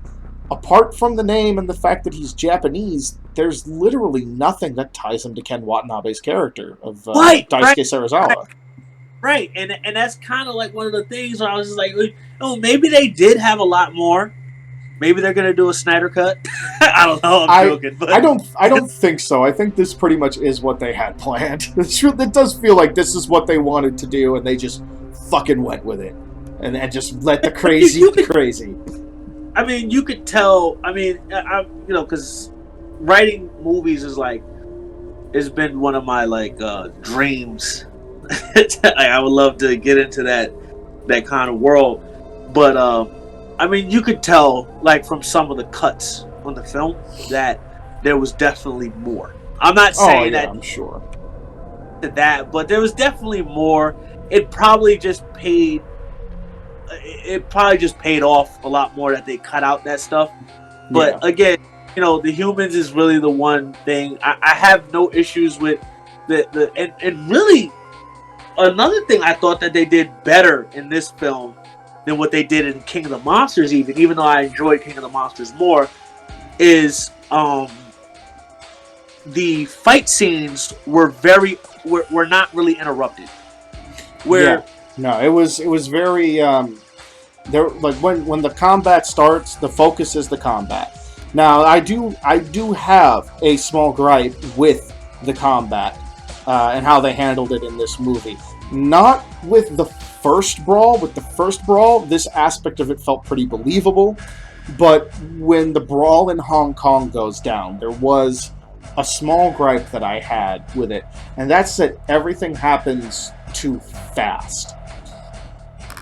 apart from the name and the fact that he's Japanese, there's literally nothing that ties him to Ken Watanabe's character of Daisuke Serizawa. Right, and that's kind of like one of the things where I was just like, maybe they did have a lot more. Maybe they're gonna do a Snyder cut. I don't know. I'm joking, but I don't think so. I think this pretty much is what they had planned. It does feel like this is what they wanted to do, and they just fucking went with it, and just let the crazy be crazy. I mean, you could tell. I mean, because writing movies has been one of my dreams. I would love to get into that kind of world, but I mean, you could tell from some of the cuts on the film that there was definitely more. I'm not saying that I'm sure that, but there was definitely more. It probably just paid off a lot more that they cut out that stuff. But again, the humans is really the one thing I have no issues with. And really. Another thing I thought that they did better in this film than what they did in King of the Monsters, even though I enjoyed King of the Monsters more, is the fight scenes were not really interrupted. No, it was very there, like when the combat starts, the focus is the combat. Now I do have a small gripe with the combat and how they handled it in this movie. Not with the first brawl. With the first brawl, this aspect of it felt pretty believable. But when the brawl in Hong Kong goes down, there was a small gripe that I had with it, and that's that everything happens too fast.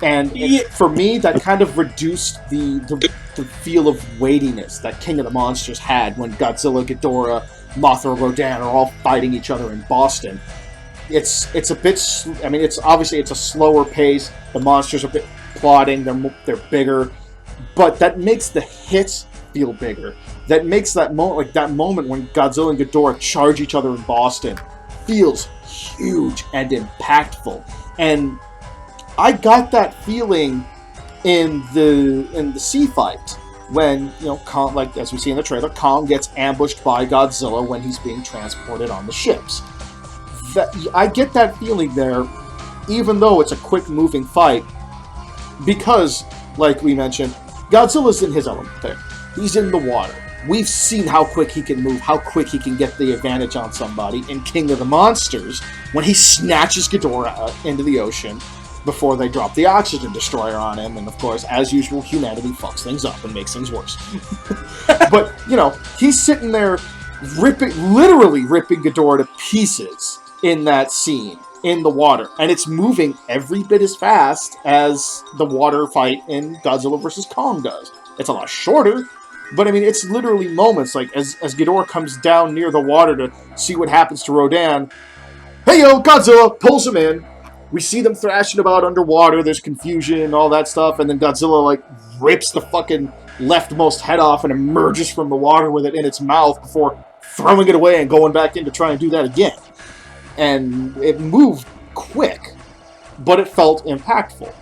And Yeah, for me, that kind of reduced the feel of weightiness that King of the Monsters had when Godzilla, Ghidorah, Mothra, Rodan are all fighting each other in Boston. It's a bit. I mean, it's obviously it's a slower pace. The monsters are a bit plodding. They're bigger, but that makes the hits feel bigger. That makes that moment, like that moment when Godzilla and Ghidorah charge each other in Boston, feels huge and impactful. And I got that feeling in the sea fight when Kong, like as we see in the trailer, Kong gets ambushed by Godzilla when he's being transported on the ships. I get that feeling there, even though it's a quick moving fight, because, like we mentioned, Godzilla's in his element there. He's in the water. We've seen how quick he can move, how quick he can get the advantage on somebody in King of the Monsters when he snatches Ghidorah into the ocean before they drop the oxygen destroyer on him, and of course, as usual, humanity fucks things up and makes things worse. But, he's sitting there literally ripping Ghidorah to pieces in that scene in the water, and it's moving every bit as fast as the water fight in Godzilla vs. Kong does. It's a lot shorter, but I mean, it's literally moments, like as Ghidorah comes down near the water to see what happens to Rodan. Hey yo, Godzilla pulls him in. We see them thrashing about underwater. There's confusion and all that stuff, and then Godzilla like rips the fucking leftmost head off and emerges from the water with it in its mouth before throwing it away and going back in to try and do that again. And it moved quick, but it felt impactful.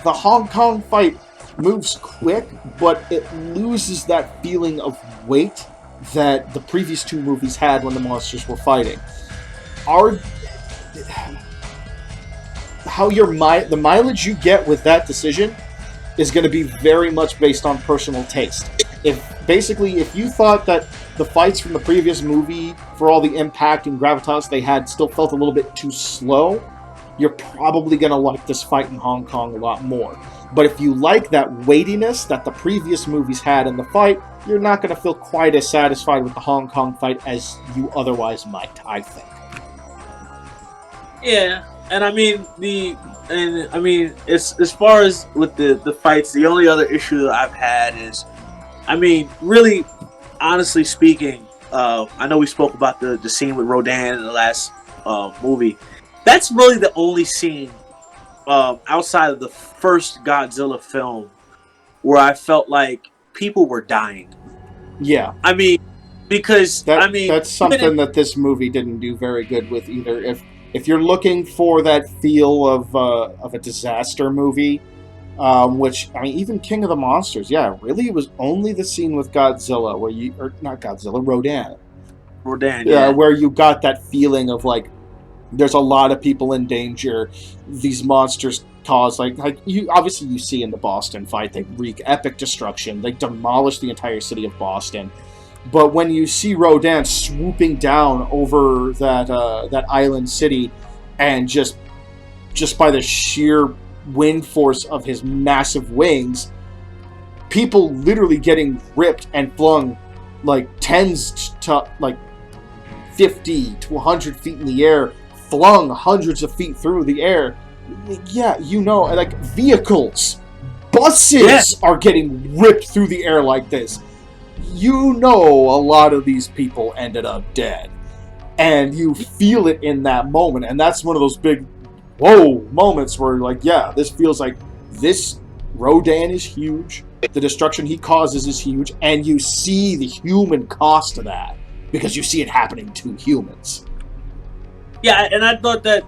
The Hong Kong fight moves quick, but it loses that feeling of weight that the previous two movies had when the monsters were fighting. Our the mileage you get with that decision is going to be very much based on personal taste. If you thought that the fights from the previous movie, for all the impact and gravitas they had, still felt a little bit too slow, you're probably going to like this fight in Hong Kong a lot more. But if you like that weightiness that the previous movies had in the fight, you're not going to feel quite as satisfied with the Hong Kong fight as you otherwise might, I think. yeah, and I mean as far as with the fights, the only other issue that I've had is, I mean, really, honestly speaking, I know we spoke about the scene with Rodan in the last movie. That's really the only scene outside of the first Godzilla film where I felt like people were dying. Yeah. I mean, because that's something that this movie didn't do very good with either. If you're looking for that feel of a disaster movie, which, I mean, even King of the Monsters, yeah, really, it was only the scene with Godzilla not Godzilla, Rodan, yeah, where you got that feeling of like, there's a lot of people in danger. These monsters cause like you obviously you see in the Boston fight, they wreak epic destruction. They demolish the entire city of Boston. But when you see Rodan swooping down over that island city, and just by the sheer wind force of his massive wings, people literally getting ripped and flung like tens to like 50 to 100 feet in the air, flung hundreds of feet through the air. Yeah, like vehicles, buses are getting ripped through the air like this. A lot of these people ended up dead. And you feel it in that moment. And that's one of those big whoa moments where, like, yeah, this feels like this Rodan is huge. The destruction he causes is huge. And you see the human cost of that because you see it happening to humans. Yeah, and I thought that,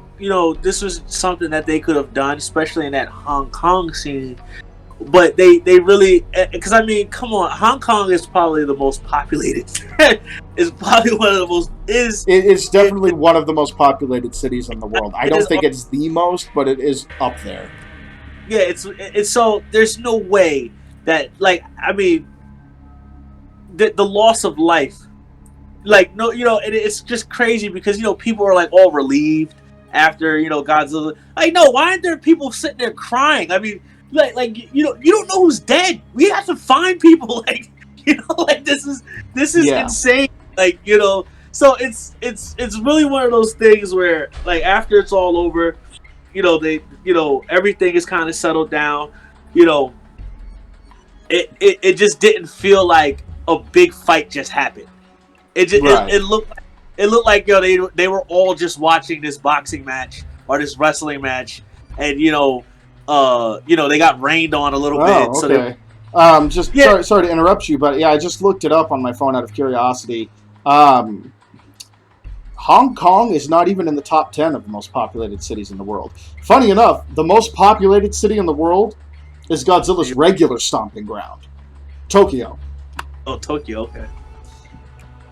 this was something that they could have done, especially in that Hong Kong scene, but they really, because I mean, come on, Hong Kong is probably the most populated. Is probably one of the most It's it, definitely one of the most populated cities in the world. I it don't is think it's the most, but it is up there. yeah, it's so there's no way that, like, I mean, the loss of life, like, no, it's just crazy because people are like all relieved after Godzilla. Like, no, why aren't there people sitting there crying? I mean, like you don't know who's dead. We have to find people. Like, like this is Yeah, insane. Like, so it's really one of those things where, like, after it's all over, they everything is kind of settled down. You know, it just didn't feel like a big fight just happened. right. It looked like they were all just watching this boxing match or this wrestling match, and they got rained on a little bit, Oh, so they okay. Just yeah. sorry to interrupt you, but yeah, I just looked it up on my phone out of curiosity. Um, Hong Kong is not even in the top 10 of the most populated cities in the world. Funny enough, the most populated city in the world is Godzilla's regular stomping ground, Tokyo. Oh, Tokyo, okay.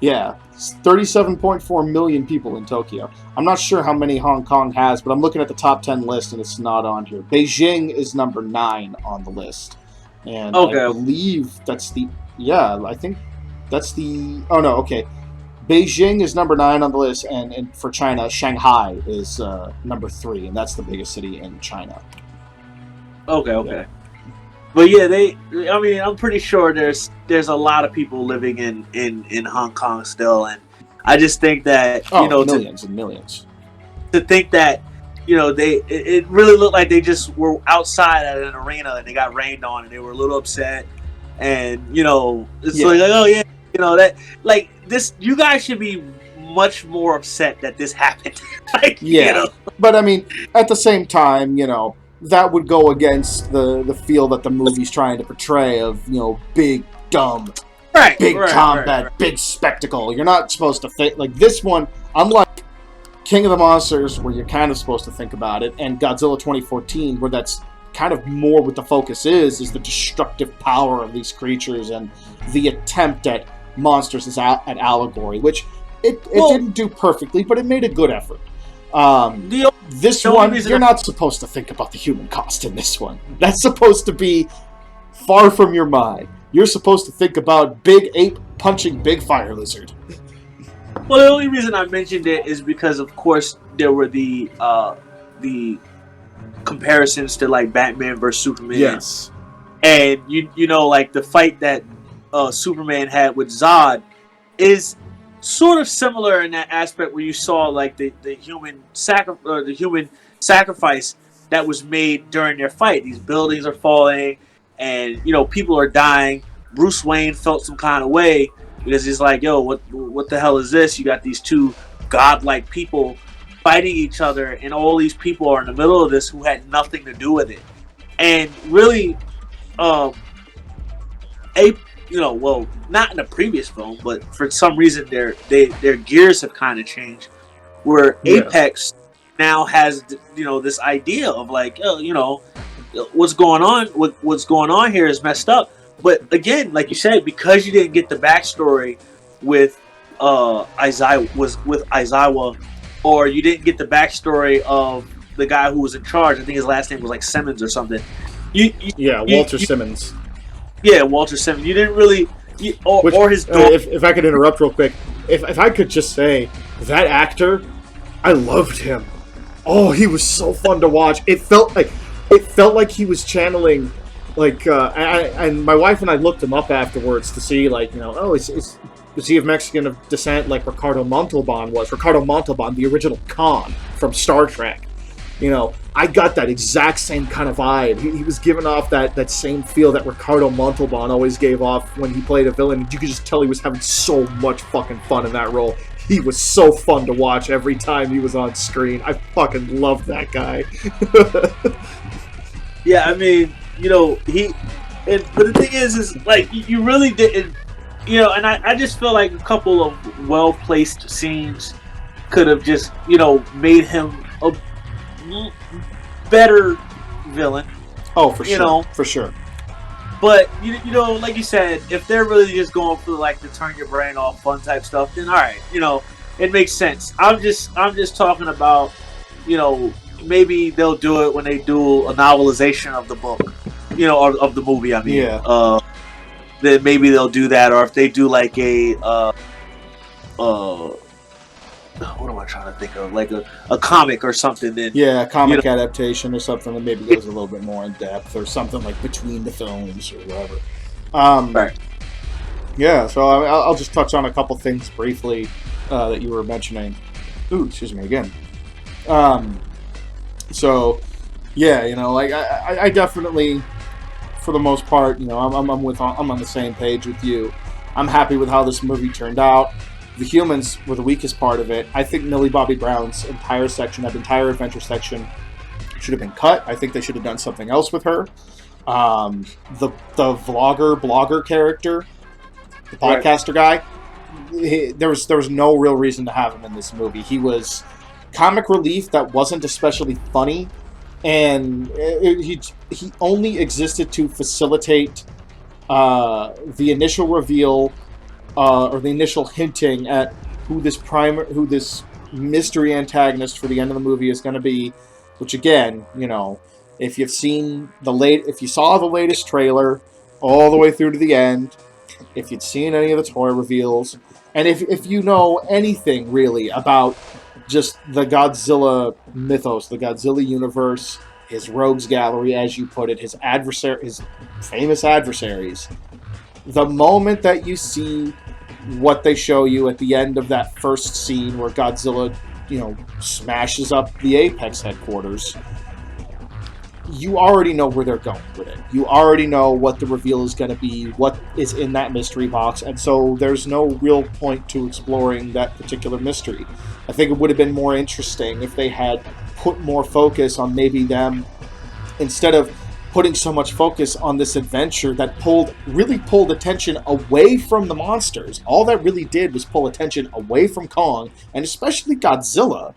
Yeah, 37.4 million people in Tokyo. I'm not sure how many Hong Kong has, but I'm looking at the top 10 list and it's not on here. Beijing is number 9 on the list. And I Okay. believe that's the. Yeah, I think that's the. Oh, no, okay. Beijing is number 9 on the list, and for China, Shanghai is number 3, and that's the biggest city in China. Okay. Yeah. But yeah, I mean, I'm pretty sure there's a lot of people living in Hong Kong still, and I just think that Oh, millions and millions. to think that it really looked like they just were outside at an arena and they got rained on and they were a little upset, and it's Yeah. like, oh yeah, that, like, this, you guys should be much more upset that this happened. Like, Yeah. But I mean, at the same time, that would go against the feel that the movie's trying to portray of, big, dumb, right, big right, combat, right. big spectacle. You're not supposed to think like this one, unlike King of the Monsters, where you're kind of supposed to think about it, and Godzilla 2014, where that's kind of more what the focus is the destructive power of these creatures and the attempt at monsters as at allegory, which it didn't do perfectly, but it made a good effort. This one, you're not supposed to think about the human cost in this one. That's supposed to be far from your mind. You're supposed to think about big ape punching big fire lizard. Well, the only reason I mentioned it is because, of course, there were the comparisons to, like, Batman versus Superman. Yes. And like, the fight that Superman had with Zod is sort of similar in that aspect, where you saw, like, the human sacrifice that was made during their fight. These buildings are falling, and people are dying. Bruce Wayne felt some kind of way because he's like, yo, what the hell is this? You got these two godlike people fighting each other, and all these people are in the middle of this who had nothing to do with it. And really, well, not in the previous film, but for some reason their gears have kind of changed. Where Apex now has this idea of, like, what's going on? What's going on here is messed up. But again, like you said, because you didn't get the backstory with Aizawa, or you didn't get the backstory of the guy who was in charge. I think his last name was, like, Simmons or something. Walter Simmons. Yeah, Walter Simmons. You didn't really, or his dog. If I could interrupt real quick, if I could just say, that actor, I loved him. Oh, he was so fun to watch. It felt like he was channeling, like, and my wife and I looked him up afterwards to see, like, is he of Mexican descent, like Ricardo Montalban was? Ricardo Montalban, the original Khan from Star Trek. I got that exact same kind of vibe. He was giving off that same feel that Ricardo Montalban always gave off when he played a villain. You could just tell he was having so much fucking fun in that role. He was so fun to watch every time he was on screen. I fucking loved that guy. Yeah, I mean, but the thing is like, you really didn't, and I just feel like a couple of well-placed scenes could have just, made him a better villain. Oh, for sure. For sure. But you know, like you said, if they're really just going for like the turn your brain off fun type stuff, then all right, you know, it makes sense. I'm just talking about, you know, maybe they'll do it when they do a novelization of the book, you know, or of the movie. I mean, Yeah. then maybe they'll do that, or if they do like a what am I trying to think of, like a comic or something, then Yeah, a you know, comic adaptation or something that maybe goes a little bit more in depth, or something like between the films or whatever. Um, right, yeah, so I'll just touch on a couple things briefly that you were mentioning. Ooh, excuse me again. Um, so yeah, you know, like I definitely, for the most part, you know, I'm on the same page with you. I'm happy with how this movie turned out. The humans were the weakest part of it. I think Millie Bobby Brown's entire section, that entire adventure section, should have been cut. I think they should have done something else with her. The blogger character, the right. podcaster guy, there was no real reason to have him in this movie. He was comic relief that wasn't especially funny, and he only existed to facilitate the initial reveal, or the initial hinting at who this mystery antagonist for the end of the movie is going to be. Which again, you know, if you saw the latest trailer all the way through to the end, if you'd seen any of the toy reveals, and if you know anything really about just the Godzilla mythos, the Godzilla universe, his rogues gallery, as you put it, his famous adversaries, the moment that you see what they show you at the end of that first scene where Godzilla, you know, smashes up the Apex headquarters, you already know where they're going with it. You already know what the reveal is going to be, what is in that mystery box, and so there's no real point to exploring that particular mystery. I think it would have been more interesting if they had put more focus on maybe them, instead of putting so much focus on this adventure that really pulled attention away from the monsters. All that really did was pull attention away from Kong, and especially Godzilla.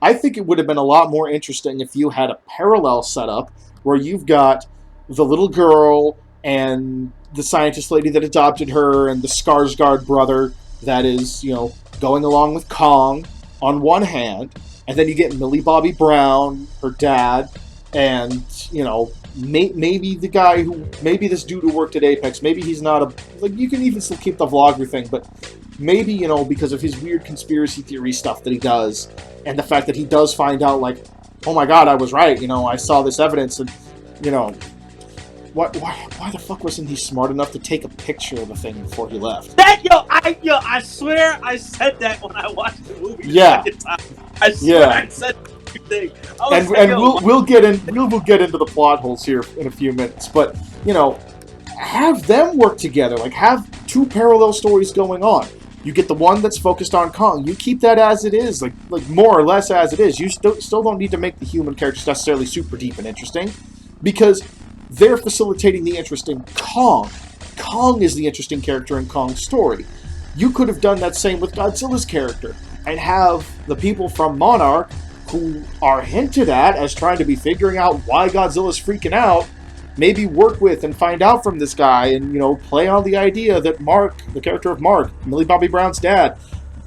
I think it would have been a lot more interesting if you had a parallel setup where you've got the little girl and the scientist lady that adopted her and the Skarsgård brother that is, you know, going along with Kong on one hand, and then you get Millie Bobby Brown, her dad, and, you know, maybe the guy maybe this dude who worked at Apex, maybe he's not you can even still keep the vlogger thing, but maybe, you know, because of his weird conspiracy theory stuff that he does, and the fact that he does find out, like, oh my god, I was right, you know, I saw this evidence, and, you know, why the fuck wasn't he smart enough to take a picture of the thing before he left? I swear I said that when I watched the movie the second time. I swear I said the thing. We'll get into the plot holes here in a few minutes, but, you know, have them work together, like, have two parallel stories going on. You get the one that's focused on Kong. You keep that as it is, like more or less as it is. You still don't need to make the human characters necessarily super deep and interesting, because they're facilitating the interest in Kong. Kong is the interesting character in Kong's story. You could have done that same with Godzilla's character, and have the people from Monarch, who are hinted at as trying to be figuring out why Godzilla's freaking out, maybe work with and find out from this guy, and, you know, play on the idea that Mark, the character of Mark, Millie Bobby Brown's dad,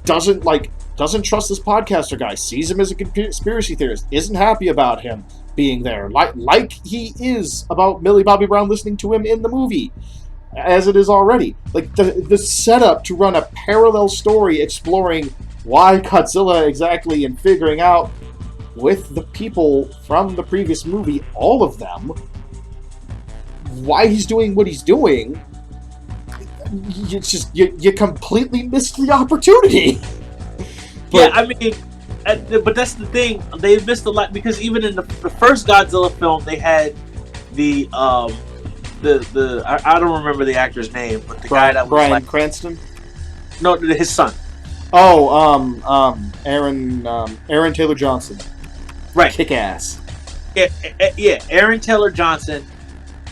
doesn't trust this podcaster guy, sees him as a conspiracy theorist, isn't happy about him being there, like he is about Millie Bobby Brown listening to him in the movie, as it is already. Like, the setup to run a parallel story exploring why Godzilla exactly, and figuring out with the people from the previous movie, all of them, why he's doing what he's doing. It's just, you completely missed the opportunity. Yeah, I mean, but that's the thing, they missed a lot, because even in the first Godzilla film, they had the I don't remember the actor's name, but the guy that was Bryan Cranston. No, his son. Oh, Aaron Taylor Johnson. Right. Kick ass. Yeah, Aaron Taylor Johnson.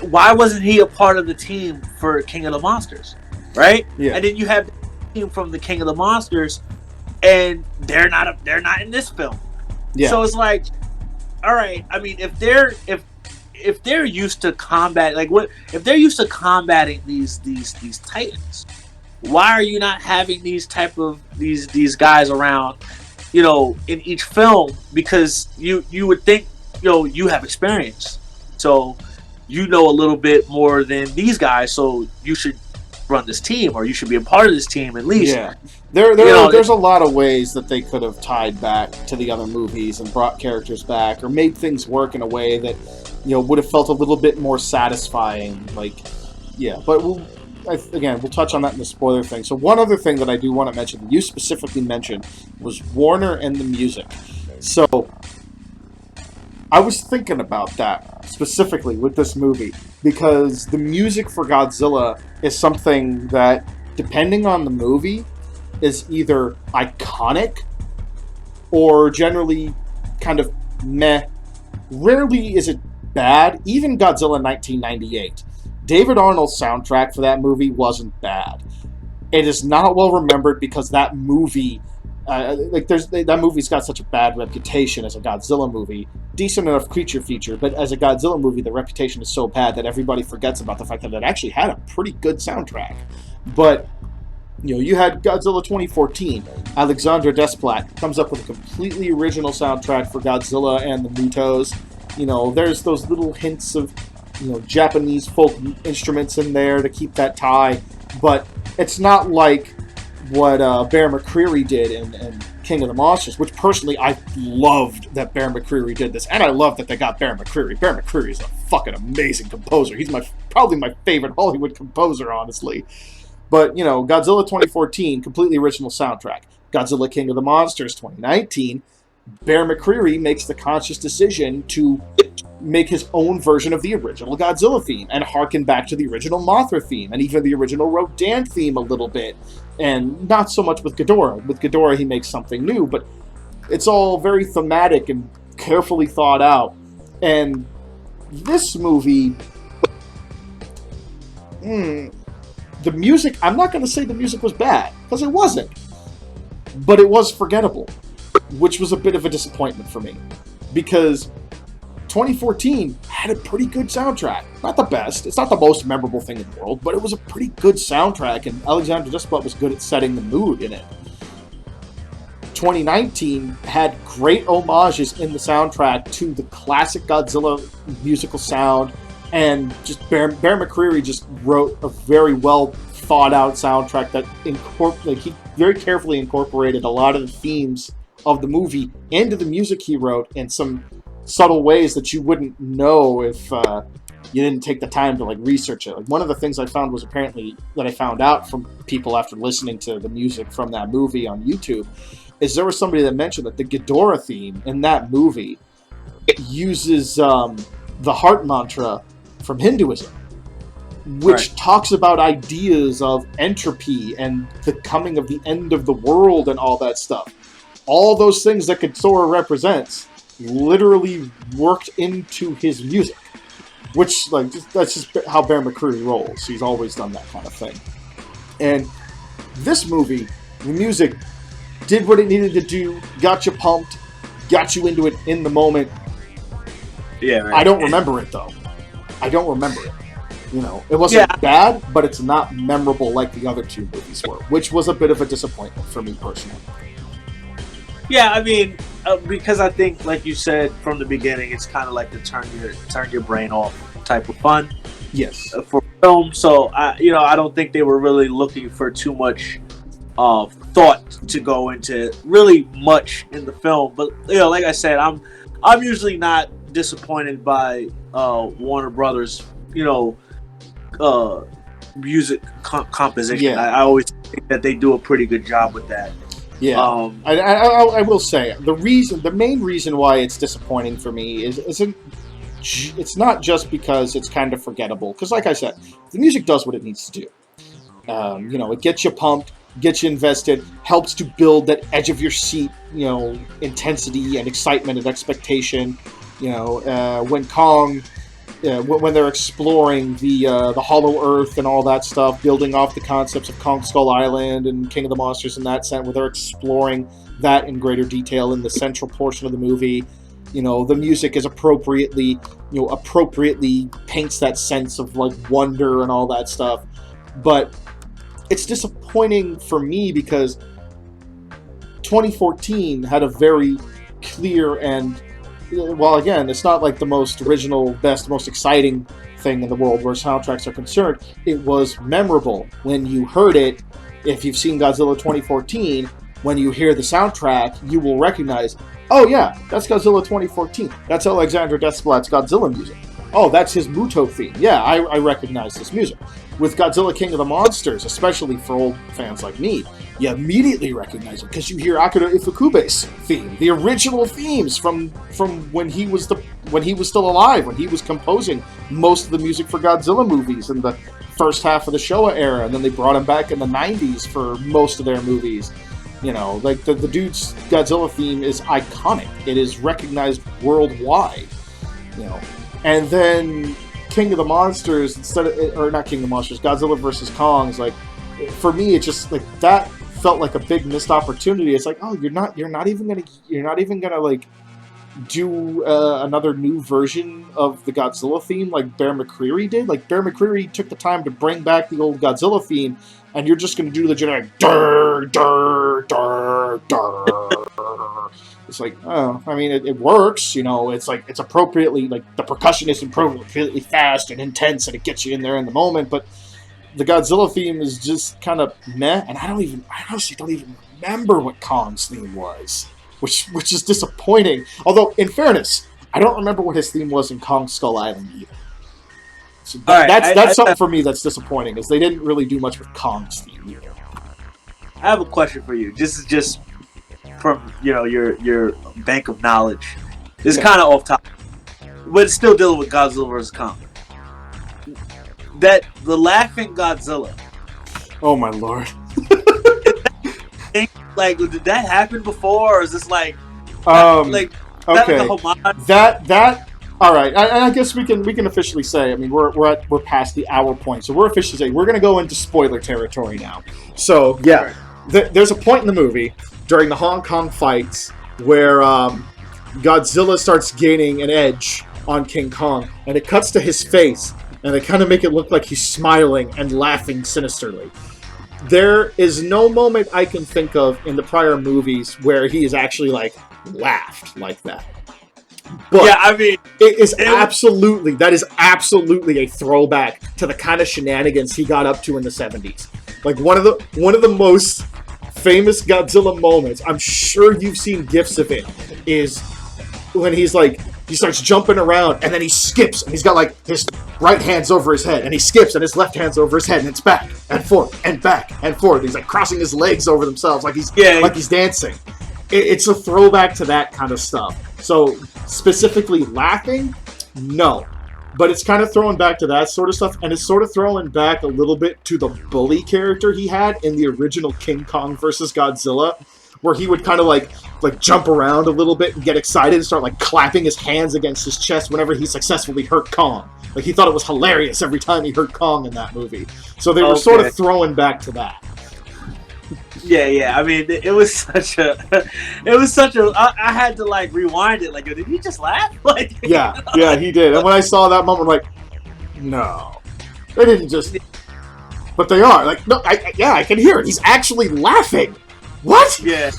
Why wasn't he a part of the team for King of the Monsters? Right? Yeah. And then you have the team from the King of the Monsters, and they're not in this film. Yeah. So it's like, all right, I mean, if they're used to combat, like what if they're used to combating these titans, why are you not having these type of these guys around, in each film? Because you would think, you have experience, so you know a little bit more than these guys, so you should run this team, or you should be a part of this team at least. Yeah. You know, There's a lot of ways that they could have tied back to the other movies and brought characters back or made things work in a way that, would have felt a little bit more satisfying. Like, yeah. But we'll touch on that in the spoiler thing. So one other thing that I do want to mention, that you specifically mentioned, was Warner and the music. So I was thinking about that specifically with this movie, because the music for Godzilla is something that, depending on the movie, is either iconic or generally kind of meh. Rarely is it bad. Even Godzilla 1998. David Arnold's soundtrack for that movie wasn't bad. It is not well remembered because that movie, that movie's got such a bad reputation as a Godzilla movie. Decent enough creature feature, but as a Godzilla movie, the reputation is so bad that everybody forgets about the fact that it actually had a pretty good soundtrack. But you had Godzilla 2014. Alexandre Desplat comes up with a completely original soundtrack for Godzilla and the Mutos. There's those little hints of, Japanese folk instruments in there to keep that tie, but it's not like what Bear McCreary did in King of the Monsters, which personally I loved that Bear McCreary did this, and I love that they got Bear McCreary. Bear McCreary is a fucking amazing composer. He's probably my favorite Hollywood composer, honestly. But, Godzilla 2014, completely original soundtrack. Godzilla King of the Monsters 2019, Bear McCreary makes the conscious decision to make his own version of the original Godzilla theme and harken back to the original Mothra theme and even the original Rodan theme a little bit. And not so much with Ghidorah. With Ghidorah, he makes something new, but it's all very thematic and carefully thought out. And this movie... the music, I'm not going to say the music was bad, because it wasn't. But it was forgettable, which was a bit of a disappointment for me. Because 2014 had a pretty good soundtrack. Not the best, it's not the most memorable thing in the world, but it was a pretty good soundtrack, and Alexandre Desplat was good at setting the mood in it. 2019 had great homages in the soundtrack to the classic Godzilla musical sound, and just Bear McCreary just wrote a very well thought out soundtrack that he very carefully incorporated a lot of the themes of the movie into the music he wrote in some subtle ways that you wouldn't know if you didn't take the time to research it. One of the things I found was apparently that I found out from people after listening to the music from that movie on YouTube is there was somebody that mentioned that the Ghidorah theme in that movie uses the heart mantra from Hinduism, which talks about ideas of entropy and the coming of the end of the world and all that stuff. All those things that Ghidorah represents literally worked into his music, which that's just how Bear McCreary rolls. He's always done that kind of thing. And this movie, the music did what it needed to do, got you pumped, got you into it in the moment. Yeah, right. I don't remember it though. I don't remember it. It wasn't bad, but it's not memorable like the other two movies were, which was a bit of a disappointment for me personally. Yeah, I mean, because I think, like you said from the beginning, it's kind of like the turn your brain off type of fun. Yes. For film, so I don't think they were really looking for too much thought to go into really much in the film. But like I said, I'm usually not disappointed by Warner Brothers, music composition. Yeah. I always think that they do a pretty good job with that. Yeah, I will say the main reason why it's disappointing for me it's not just because it's kind of forgettable. Because, like I said, the music does what it needs to do. It gets you pumped, gets you invested, helps to build that edge of your seat, intensity and excitement and expectation. When Kong, when they're exploring the Hollow Earth and all that stuff, building off the concepts of Kong Skull Island and King of the Monsters in that sense, where they're exploring that in greater detail in the central portion of the movie. The music is appropriately paints that sense of like wonder and all that stuff. But it's disappointing for me because 2014 had a very clear and, well, again, it's not like the most original, best, most exciting thing in the world where soundtracks are concerned. It was memorable when you heard it. If you've seen Godzilla 2014, when you hear the soundtrack, you will recognize, oh yeah, that's Godzilla 2014. That's Alexander Desplat's Godzilla music. Oh, that's his Muto theme. Yeah, I recognize this music. With Godzilla King of the Monsters, especially for old fans like me, you immediately recognize it because you hear Akira Ifukube's theme, the original themes from when he was still alive, when he was composing most of the music for Godzilla movies in the first half of the Showa era, and then they brought him back in the 90s for most of their movies. Like the dude's Godzilla theme is iconic. It is recognized worldwide. And then King of the Monsters, not King of the Monsters, Godzilla versus Kong's, like, for me, it just, like, that felt like a big missed opportunity. It's like, oh, you're not even gonna like do another new version of the Godzilla theme like Bear McCreary did. Like, Bear McCreary took the time to bring back the old Godzilla theme, and you're just gonna do the generic dur dur dur dur. It's like, oh, I mean, it works, it's like, it's appropriately, like, the percussion is appropriately fast and intense, and it gets you in there in the moment, but the Godzilla theme is just kind of meh, and I honestly don't even remember what Kong's theme was, which is disappointing. Although, in fairness, I don't remember what his theme was in Kong Skull Island either. So that's something for me that's disappointing, is they didn't really do much with Kong's theme either. I have a question for you. This is just from your bank of knowledge. It's kind of off topic, but it's still dealing with Godzilla vs. Kong. That the laughing Godzilla. Oh my lord! Like, did that happen before, or is this like okay? That all right. I guess we can officially say. I mean, we're past the hour point, so we're officially saying we're going to go into spoiler territory now. So yeah, there's a point in the movie during the Hong Kong fights where Godzilla starts gaining an edge on King Kong, and it cuts to his face, and they kind of make it look like he's smiling and laughing sinisterly. There is no moment I can think of in the prior movies where he has actually, like, laughed like that. But yeah, I mean, that is absolutely a throwback to the kind of shenanigans he got up to in the 70s. Like, one of the most famous Godzilla moments, I'm sure you've seen GIFs of it, is when he starts jumping around, and then he skips, and he's got, like, his right hand's over his head, and he skips, and his left hand's over his head, and it's back and forth and back and forth. He's, like, crossing his legs over themselves like he's dancing. It's a throwback to that kind of stuff. So, specifically laughing, no. But it's kind of throwing back to that sort of stuff, and it's sort of throwing back a little bit to the bully character he had in the original King Kong vs. Godzilla, where he would kind of like jump around a little bit and get excited and start, like, clapping his hands against his chest whenever he successfully hurt Kong. Like, he thought it was hilarious every time he hurt Kong in that movie. So they were sort of throwing back to that. Yeah. I mean, it was such a. I had to, like, rewind it. Like, did he just laugh? Like, yeah, he did. And when I saw that moment, I'm like, no, they didn't just. But they are. Like, no, I can hear it. He's actually laughing. What? Yeah.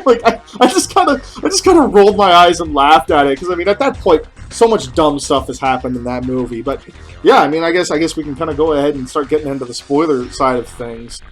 Like, I just kind of rolled my eyes and laughed at it, because I mean, at that point, so much dumb stuff has happened in that movie. But yeah, I mean, I guess we can kind of go ahead and start getting into the spoiler side of things.